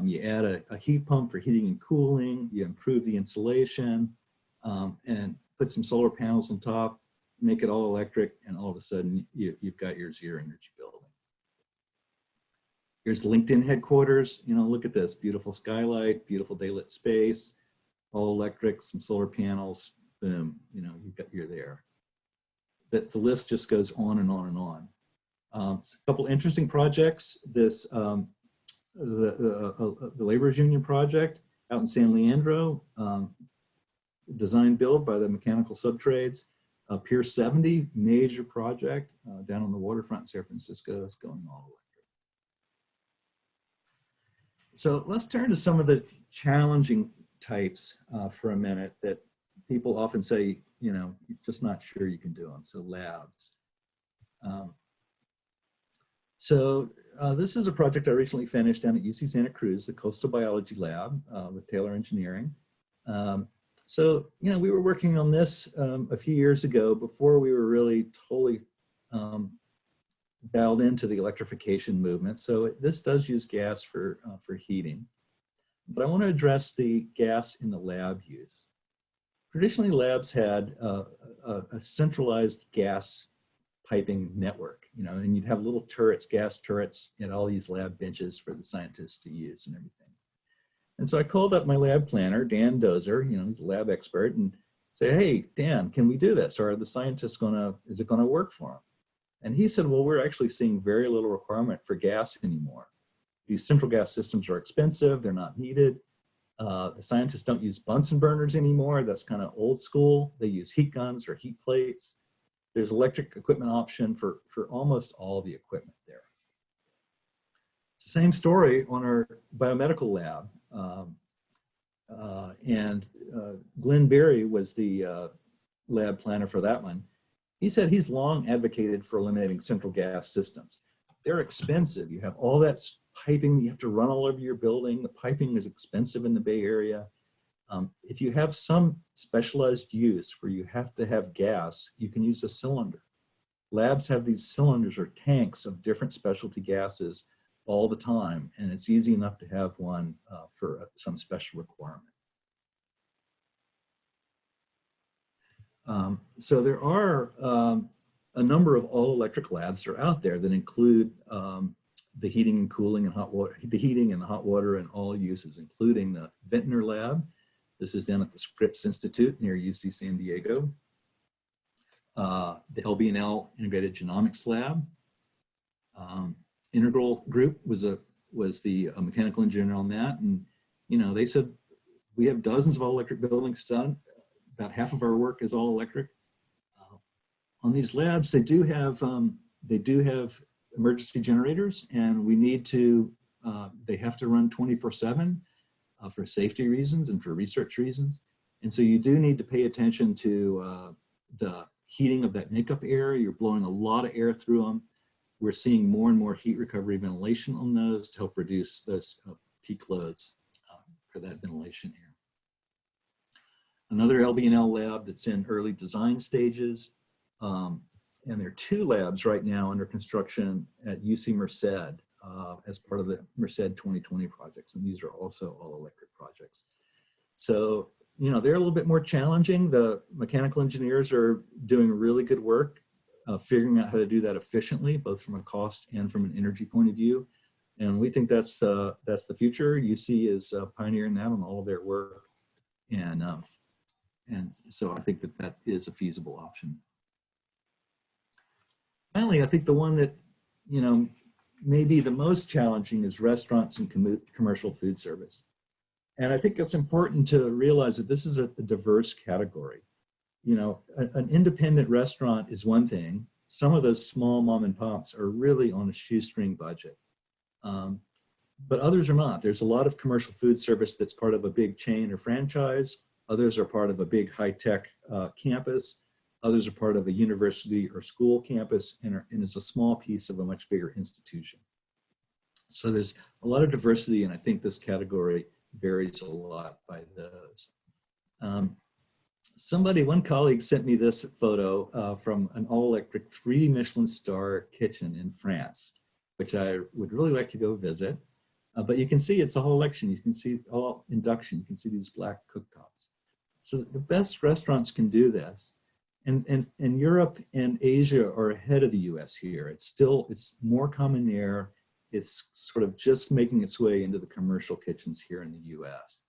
Speaker 2: You add a heat pump for heating and cooling. You improve the insulation and put some solar panels on top, make it all electric, and all of a sudden you've got your zero energy building. Here's LinkedIn headquarters. You know, look at this beautiful skylight, beautiful daylit space, all electric, some solar panels. Boom, you know, you're there. The list just goes on and on and on. A couple interesting projects. This the Laborers Union project out in San Leandro, design build by the mechanical subtrades. Pier 70, major project down on the waterfront in San Francisco, is going all electric. So let's turn to some of the challenging types for a minute that people often say, you know, you're just not sure you can do them. So labs. So this is a project I recently finished down at UC Santa Cruz, the Coastal Biology Lab with Taylor Engineering. So, we were working on this a few years ago before we were really totally dialed into the electrification movement. So this does use gas for heating. But I want to address the gas in the lab use. Traditionally, labs had a centralized gas piping network, and you'd have little turrets, gas turrets, and all these lab benches for the scientists to use and everything. And so I called up my lab planner, Dan Dozer, he's a lab expert, and say, hey, Dan, can we do this? Or are the scientists is it gonna work for them? And he said, well, we're actually seeing very little requirement for gas anymore. These central gas systems are expensive, they're not needed. The scientists don't use Bunsen burners anymore. That's kind of old school. They use heat guns or heat plates. There's electric equipment option for almost all the equipment there. It's the same story on our biomedical lab. Glenn Berry was the lab planner for that one. He said he's long advocated for eliminating central gas systems. They're expensive. You have all that piping you have to run all over your building. The piping is expensive in the Bay Area. If you have some specialized use where you have to have gas, you can use a cylinder. Labs have these cylinders or tanks of different specialty gases all the time, and it's easy enough to have one for some special requirement. So there are a number of all-electric labs that are out there that include the heating and cooling and hot water, the heating and the hot water and all uses, including the Ventnor Lab. This is down at the Scripps Institute near UC San Diego. The LB&L Integrated Genomics Lab. Integral Group was the mechanical engineer on that, and they said we have dozens of all-electric buildings done. About half of our work is all electric. On these labs, they do have emergency generators, and we need to. They have to run 24/7 for safety reasons and for research reasons, and so you do need to pay attention to the heating of that makeup air. You're blowing a lot of air through them. We're seeing more and more heat recovery ventilation on those to help reduce those peak loads for that ventilation air. Another LB&L lab that's in early design stages. And there are two labs right now under construction at UC Merced as part of the Merced 2020 projects. And these are also all electric projects. So, they're a little bit more challenging. The mechanical engineers are doing really good work figuring out how to do that efficiently, both from a cost and from an energy point of view. And we think that's the future. UC is pioneering that on all of their work. And so I think that is a feasible option. Finally, I think the one that, may be the most challenging is restaurants and commercial food service. And I think it's important to realize that this is a diverse category. An independent restaurant is one thing. Some of those small mom and pops are really on a shoestring budget. But others are not. There's a lot of commercial food service that's part of a big chain or franchise. Others are part of a big high-tech campus. Others are part of a university or school campus and is a small piece of a much bigger institution. So there's a lot of diversity, and I think this category varies a lot by those. One colleague sent me this photo from an all-electric 3 Michelin star kitchen in France, which I would really like to go visit. But you can see it's a whole election. You can see all induction. You can see these black cooktops. So the best restaurants can do this. And Europe and Asia are ahead of the US here. It's more common there. It's sort of just making its way into the commercial kitchens here in the US.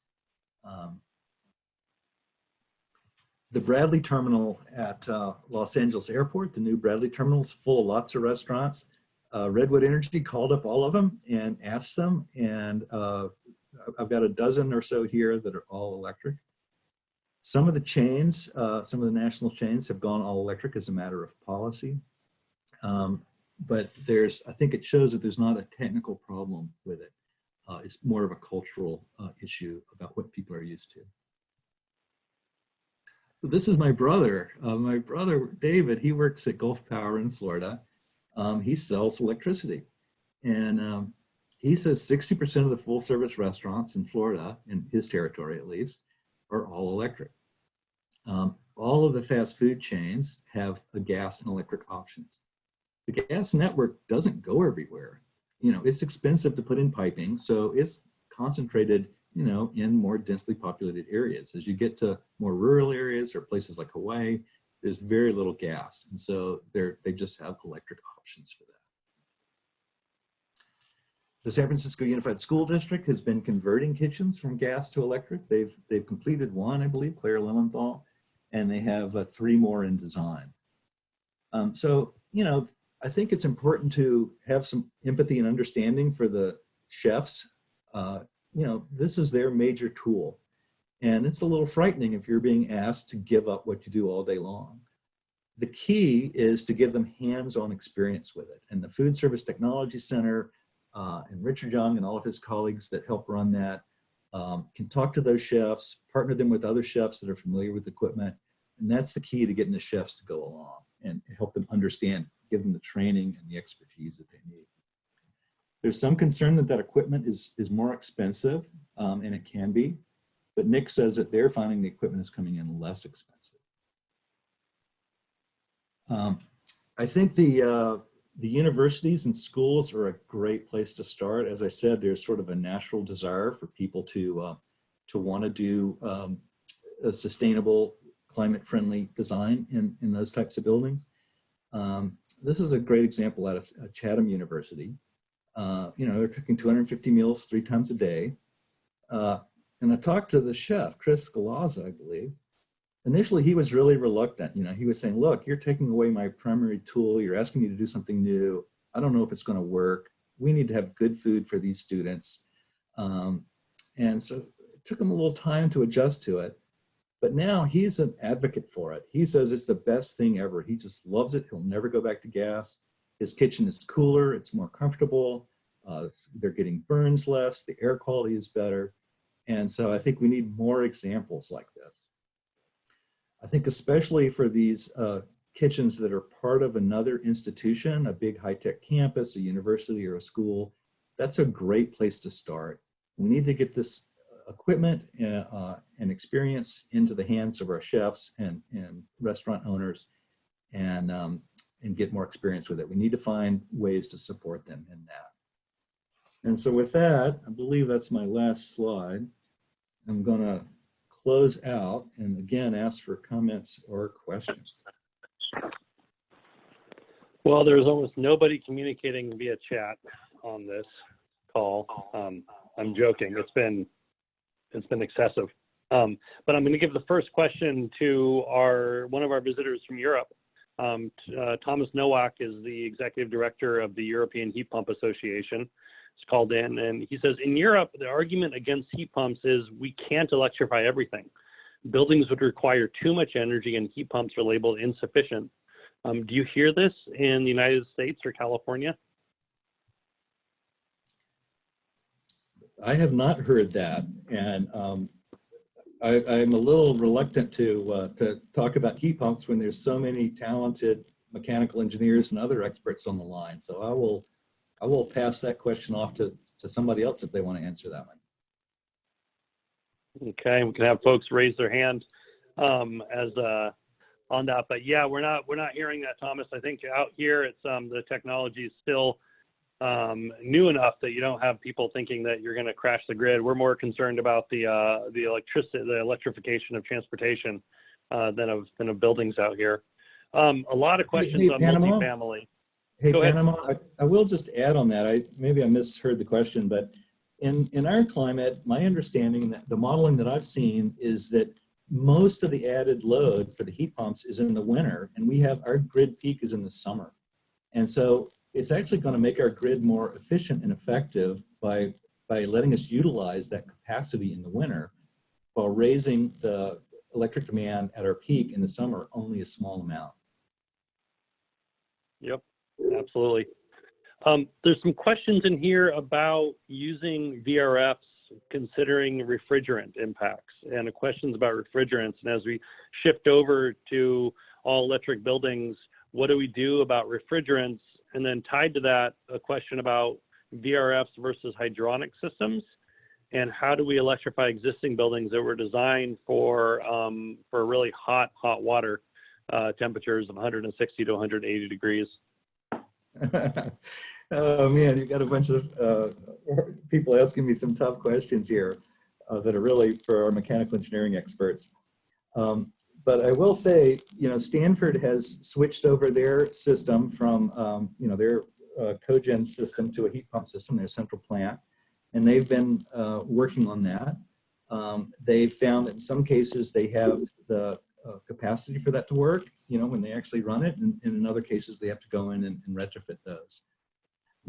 Speaker 2: The Bradley Terminal at Los Angeles Airport, the new Bradley Terminal, is full of lots of restaurants. Redwood Energy called up all of them and asked them, and I've got a dozen or so here that are all electric. Some of the chains, some of the national chains have gone all electric as a matter of policy. But I think it shows that there's not a technical problem with it. It's more of a cultural issue about what people are used to. So this is my brother. David, he works at Gulf Power in Florida. He sells electricity. And he says 60% of the full service restaurants in Florida, in his territory at least, are all electric. All of the fast food chains have a gas and electric options. The gas network doesn't go everywhere. You know, it's expensive to put in piping, so it's concentrated, you know, in more densely populated areas. As you get to more rural areas or places like Hawaii, there's very little gas. And so they just have electric options for that. The San Francisco Unified School District has been converting kitchens from gas to electric. They've completed one, I believe, Claire Lewenthal, and they have 3 more in design. So, you know, I think it's important to have some empathy and understanding for the chefs. You know, this is their major tool. And it's a little frightening if you're being asked to give up what you do all day long. The key is to give them hands-on experience with it. And the Food Service Technology Center and Richard Young and all of his colleagues that help run that can talk to those chefs, partner them with other chefs that are familiar with equipment. And that's the key to getting the chefs to go along and help them understand, give them the training and the expertise that they need. There's some concern that equipment is more expensive, and it can be, but Nick says that they're finding the equipment is coming in less expensive. I think the universities and schools are a great place to start. As I said, there's sort of a natural desire for people to want to do a sustainable, climate-friendly design in those types of buildings. This is a great example out of Chatham University. You know, they're cooking 250 meals 3 times a day. And I talked to the chef, Chris Galazza, I believe. Initially, he was really reluctant. You know, he was saying, look, you're taking away my primary tool. You're asking me to do something new. I don't know if it's going to work. We need to have good food for these students. And so it took him a little time to adjust to it. But now he's an advocate for it. He says it's the best thing ever. He just loves it. He'll never go back to gas. His kitchen is cooler. It's more comfortable. They're getting burns less. The air quality is better. And so I think we need more examples like this. I think especially for these kitchens that are part of another institution, a big high-tech campus, a university or a school, that's a great place to start. We need to get this equipment and experience into the hands of our chefs and restaurant owners and get more experience with it. We need to find ways to support them in that. And so with that, I believe that's my last slide. I'm gonna close out and again, ask for comments or questions.
Speaker 1: Well, there's almost nobody communicating via chat on this call. I'm joking, it's been excessive. But I'm gonna give the first question to one of our visitors from Europe. Thomas Nowak is the executive director of the European Heat Pump Association. He's called in and he says, in Europe, the argument against heat pumps is we can't electrify everything. Buildings would require too much energy and heat pumps are labeled insufficient. Do you hear this in the United States or California?
Speaker 2: I have not heard that. And I'm a little reluctant to talk about heat pumps when there's so many talented mechanical engineers and other experts on the line. So I will pass that question off to somebody else if they want to answer that one.
Speaker 1: Okay, we can have folks raise their hand on that. But yeah, we're not hearing that, Thomas. I think out here it's the technology is still new enough that you don't have people thinking that you're going to crash the grid. We're more concerned about the electrification of transportation than of buildings out here. A lot of questions on
Speaker 2: Panama?
Speaker 1: multifamily.
Speaker 2: Hey, Panama, I will just add on that. Maybe I misheard the question, but in our climate, my understanding that the modeling that I've seen is that most of the added load for the heat pumps is in the winter, and our grid peak is in the summer. And so it's actually going to make our grid more efficient and effective by letting us utilize that capacity in the winter while raising the electric demand at our peak in the summer only a small amount.
Speaker 1: Yep, absolutely. There's some questions in here about using VRFs considering refrigerant impacts and questions about refrigerants. And as we shift over to all electric buildings, what do we do about refrigerants? And then tied to that, a question about VRFs versus hydronic systems? And how do we electrify existing buildings that were designed for really hot water temperatures of 160 to 180 degrees?
Speaker 2: Oh man, you've got a bunch of people asking me some tough questions here that are really for our mechanical engineering experts. But I will say, Stanford has switched over their system from, their cogen system to a heat pump system, their central plant, and they've been working on that. They've found that in some cases they have the capacity for that to work, when they actually run it, and in other cases they have to go in and retrofit those.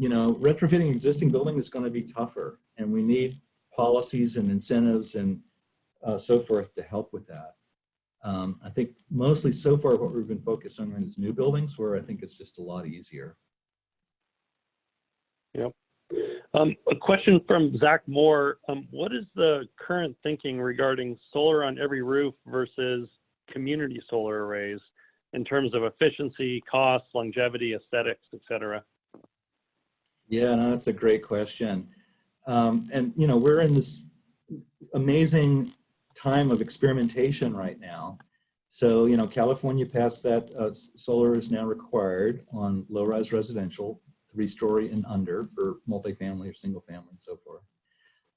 Speaker 2: Retrofitting existing building is going to be tougher, and we need policies and incentives and so forth to help with that. I think mostly so far what we've been focused on is new buildings, where I think it's just a lot easier.
Speaker 1: Yep. A question from Zach Moore. What is the current thinking regarding solar on every roof versus community solar arrays in terms of efficiency, cost, longevity, aesthetics, et cetera?
Speaker 2: Yeah, no, that's a great question. And, we're in this amazing time of experimentation right now. So, California passed that solar is now required on low-rise residential, 3-story and under for multifamily or single family and so forth.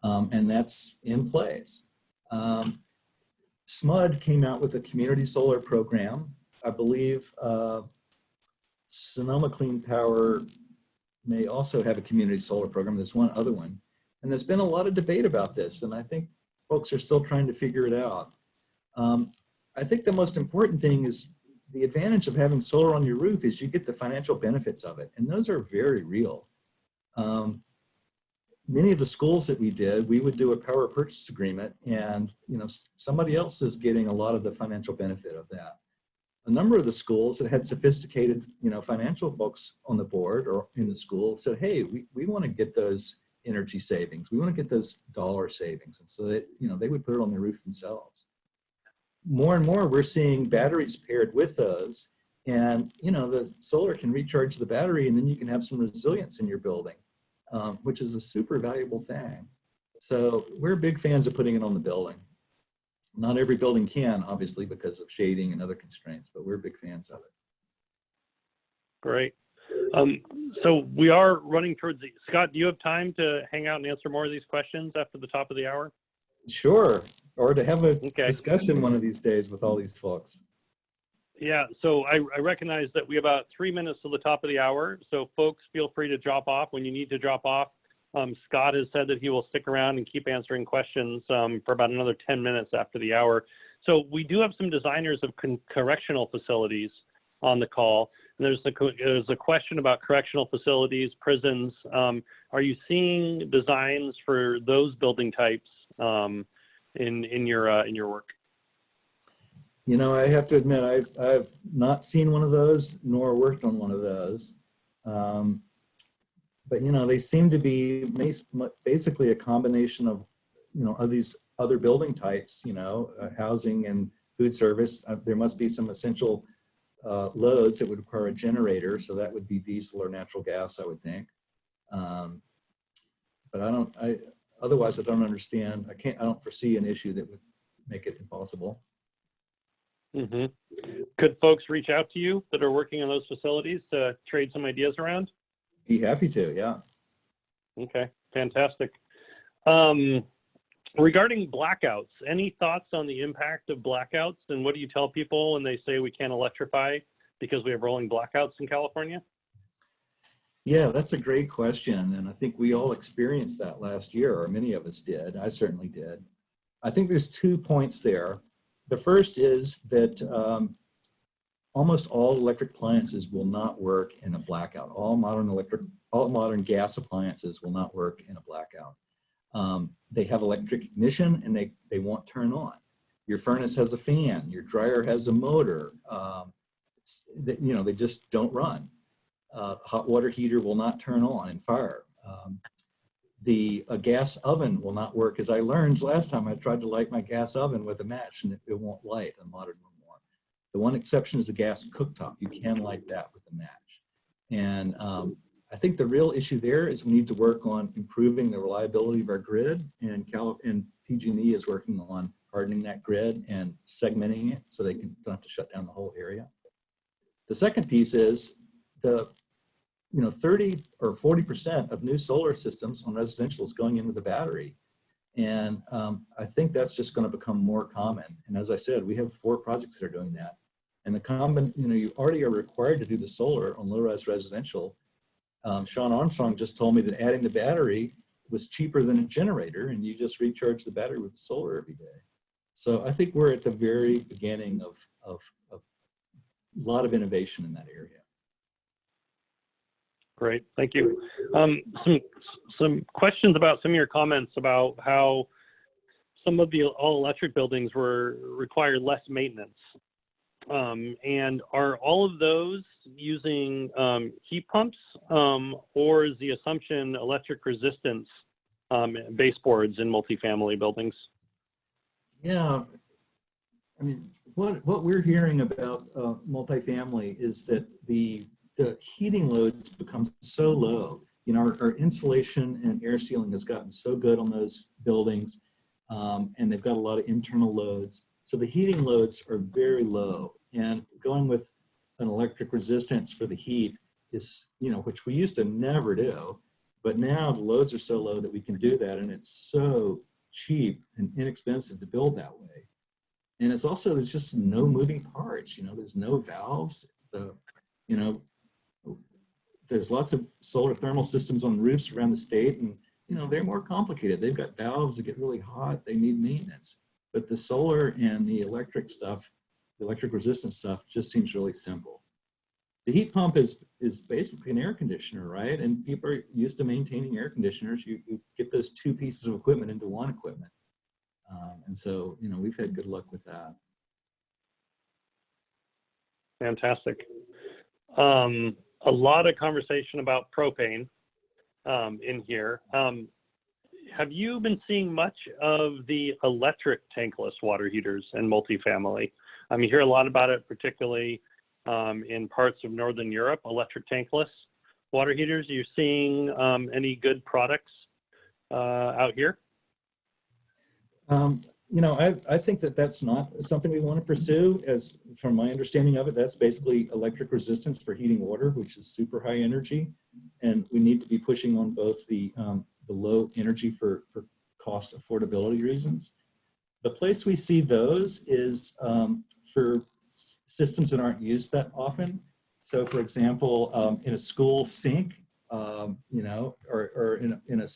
Speaker 2: And that's in place. SMUD came out with a community solar program. I believe Sonoma Clean Power may also have a community solar program. There's one other one. And there's been a lot of debate about this, and I think folks are still trying to figure it out. I think the most important thing is the advantage of having solar on your roof is you get the financial benefits of it, and those are very real. Many of the schools that we did, we would do a power purchase agreement, and somebody else is getting a lot of the financial benefit of that. A number of the schools that had sophisticated, financial folks on the board or in the school said, hey, we want to get those energy savings. We want to get those dollar savings. And so that, they would put it on their roof themselves. More and more, we're seeing batteries paired with those. And, the solar can recharge the battery, and then you can have some resilience in your building, which is a super valuable thing. So we're big fans of putting it on the building. Not every building can, obviously, because of shading and other constraints, but we're big fans of it.
Speaker 1: Great. So we are running towards the, Scott, do you have time to hang out and answer more of these questions after the top of the hour?
Speaker 2: Sure. Or to have a discussion one of these days with all these folks.
Speaker 1: Yeah, so I recognize that we have about 3 minutes to the top of the hour. So folks, feel free to drop off when you need to drop off. Scott has said that he will stick around and keep answering questions for about another 10 minutes after the hour. So we do have some designers of correctional facilities on the call. And there's a question about correctional facilities, prisons. Are you seeing designs for those building types in your work?
Speaker 2: I have to admit, I've not seen one of those nor worked on one of those. But, they seem to be basically a combination of, of these other building types, housing and food service. There must be some essential loads that would require a generator. So that would be diesel or natural gas, I would think. But otherwise I don't understand. I don't foresee an issue that would make it impossible.
Speaker 1: Mm-hmm. Could folks reach out to you that are working on those facilities to trade some ideas around?
Speaker 2: Be happy to, yeah.
Speaker 1: Okay, fantastic. Regarding blackouts, any thoughts on the impact of blackouts, and what do you tell people when they say we can't electrify because we have rolling blackouts in California?
Speaker 2: Yeah, that's a great question, and I think we all experienced that last year, or many of us did. I certainly did. I think there's 2 points there. The first is that almost all electric appliances will not work in a blackout. All modern gas appliances will not work in a blackout. They have electric ignition and they won't turn on. Your furnace has a fan, your dryer has a motor. They just don't run. Hot water heater will not turn on and fire. A gas oven will not work. As I learned last time, I tried to light my gas oven with a match and it won't light on modern one. The one exception is a gas cooktop. You can light that with a match. And I think the real issue there is we need to work on improving the reliability of our grid, and PG&E is working on hardening that grid and segmenting it so they don't have to shut down the whole area. The second piece is the 30 or 40% of new solar systems on residential is going in with a battery. And I think that's just going to become more common. And as I said, we have 4 projects that are doing that. And you already are required to do the solar on low-rise residential. Sean Armstrong just told me that adding the battery was cheaper than a generator, and you just recharge the battery with the solar every day. So I think we're at the very beginning of a lot of innovation in that area.
Speaker 1: Great, thank you. Some questions about some of your comments about how some of the all-electric buildings require less maintenance. And are all of those using heat pumps, or is the assumption electric resistance baseboards in multifamily buildings?
Speaker 2: Yeah, I mean, what we're hearing about multifamily is that the heating loads become so low. Our insulation and air sealing has gotten so good on those buildings, and they've got a lot of internal loads. So the heating loads are very low, and going with an electric resistance for the heat is, which we used to never do, but now the loads are so low that we can do that, and it's so cheap and inexpensive to build that way. And it's also, there's just no moving parts, there's no valves, there's lots of solar thermal systems on roofs around the state, and they're more complicated. They've got valves that get really hot, they need maintenance. But the solar and the electric stuff, the electric resistance stuff, just seems really simple. The heat pump is basically an air conditioner, right? And people are used to maintaining air conditioners. You get those 2 pieces of equipment into one equipment. And so, we've had good luck with that.
Speaker 1: Fantastic. A lot of conversation about propane in here. Have you been seeing much of the electric tankless water heaters in multifamily? You hear a lot about it, particularly in parts of Northern Europe, electric tankless water heaters. Are you seeing any good products out here?
Speaker 2: I think that that's not something we want to pursue. As from my understanding of it, that's basically electric resistance for heating water, which is super high energy. And we need to be pushing on both the low energy for cost affordability reasons. The place we see those is for systems that aren't used that often. So for example, in a school sink, or in a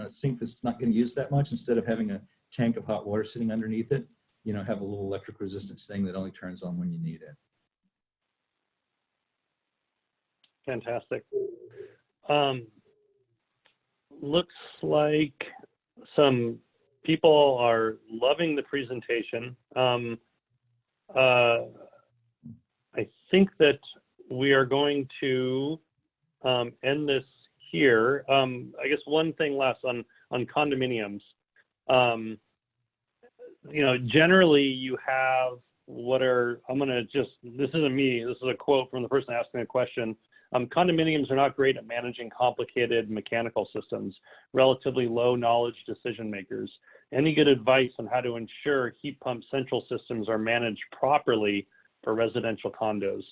Speaker 2: sink that's not going to use that much, instead of having a tank of hot water sitting underneath it, have a little electric resistance thing that only turns on when you need it.
Speaker 1: Fantastic. Looks like some people are loving the presentation. I think that we are going to end this here. I guess one thing last on condominiums. Generally you have this isn't me, this is a quote from the person asking the question. Condominiums are not great at managing complicated mechanical systems, relatively low knowledge decision makers. Any good advice on how to ensure heat pump central systems are managed properly for residential condos?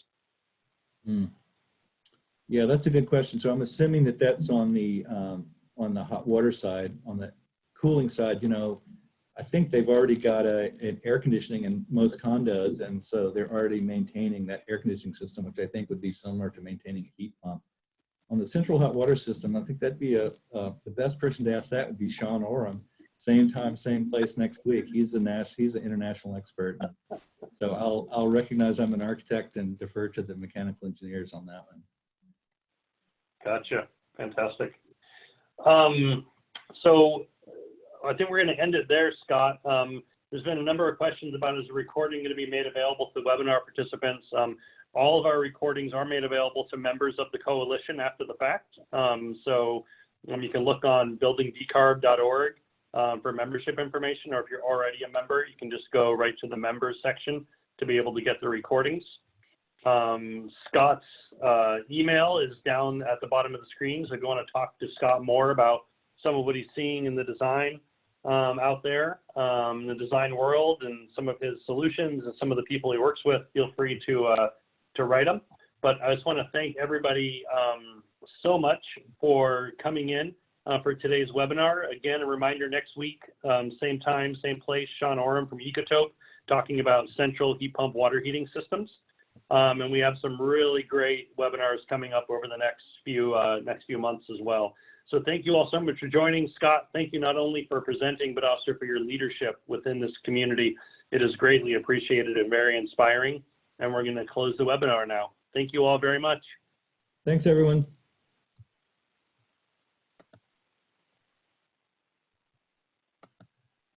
Speaker 2: Yeah, that's a good question. So I'm assuming that that's on the hot water side. On the cooling side, I think they've already got an air conditioning in most condos, and so they're already maintaining that air conditioning system, which I think would be similar to maintaining a heat pump. On the central hot water system, I think that'd be the best person to ask that would be Sean Oram. Same time, same place next week. He's an international expert. So I'll recognize I'm an architect and defer to the mechanical engineers on that one.
Speaker 1: Gotcha. Fantastic. So I think we're going to end it there, Scott. There's been a number of questions about, is the recording going to be made available to webinar participants? All of our recordings are made available to members of the coalition after the fact. So you can look on buildingdecarb.org for membership information, or if you're already a member, you can just go right to the members section to be able to get the recordings. Scott's email is down at the bottom of the screen, so if you want to talk to Scott more about some of what he's seeing in the design out there, the design world, and some of his solutions and some of the people he works with, feel free to write him. But I just want to thank everybody so much for coming in for today's webinar. Again, a reminder, next week, same time, same place, Sean Oram from Ecotope, talking about central heat pump water heating systems. And we have some really great webinars coming up over the next few months as well. So thank you all so much for joining. Scott, thank you not only for presenting, but also for your leadership within this community. It is greatly appreciated and very inspiring. And we're going to close the webinar now. Thank you all very much.
Speaker 2: Thanks, everyone.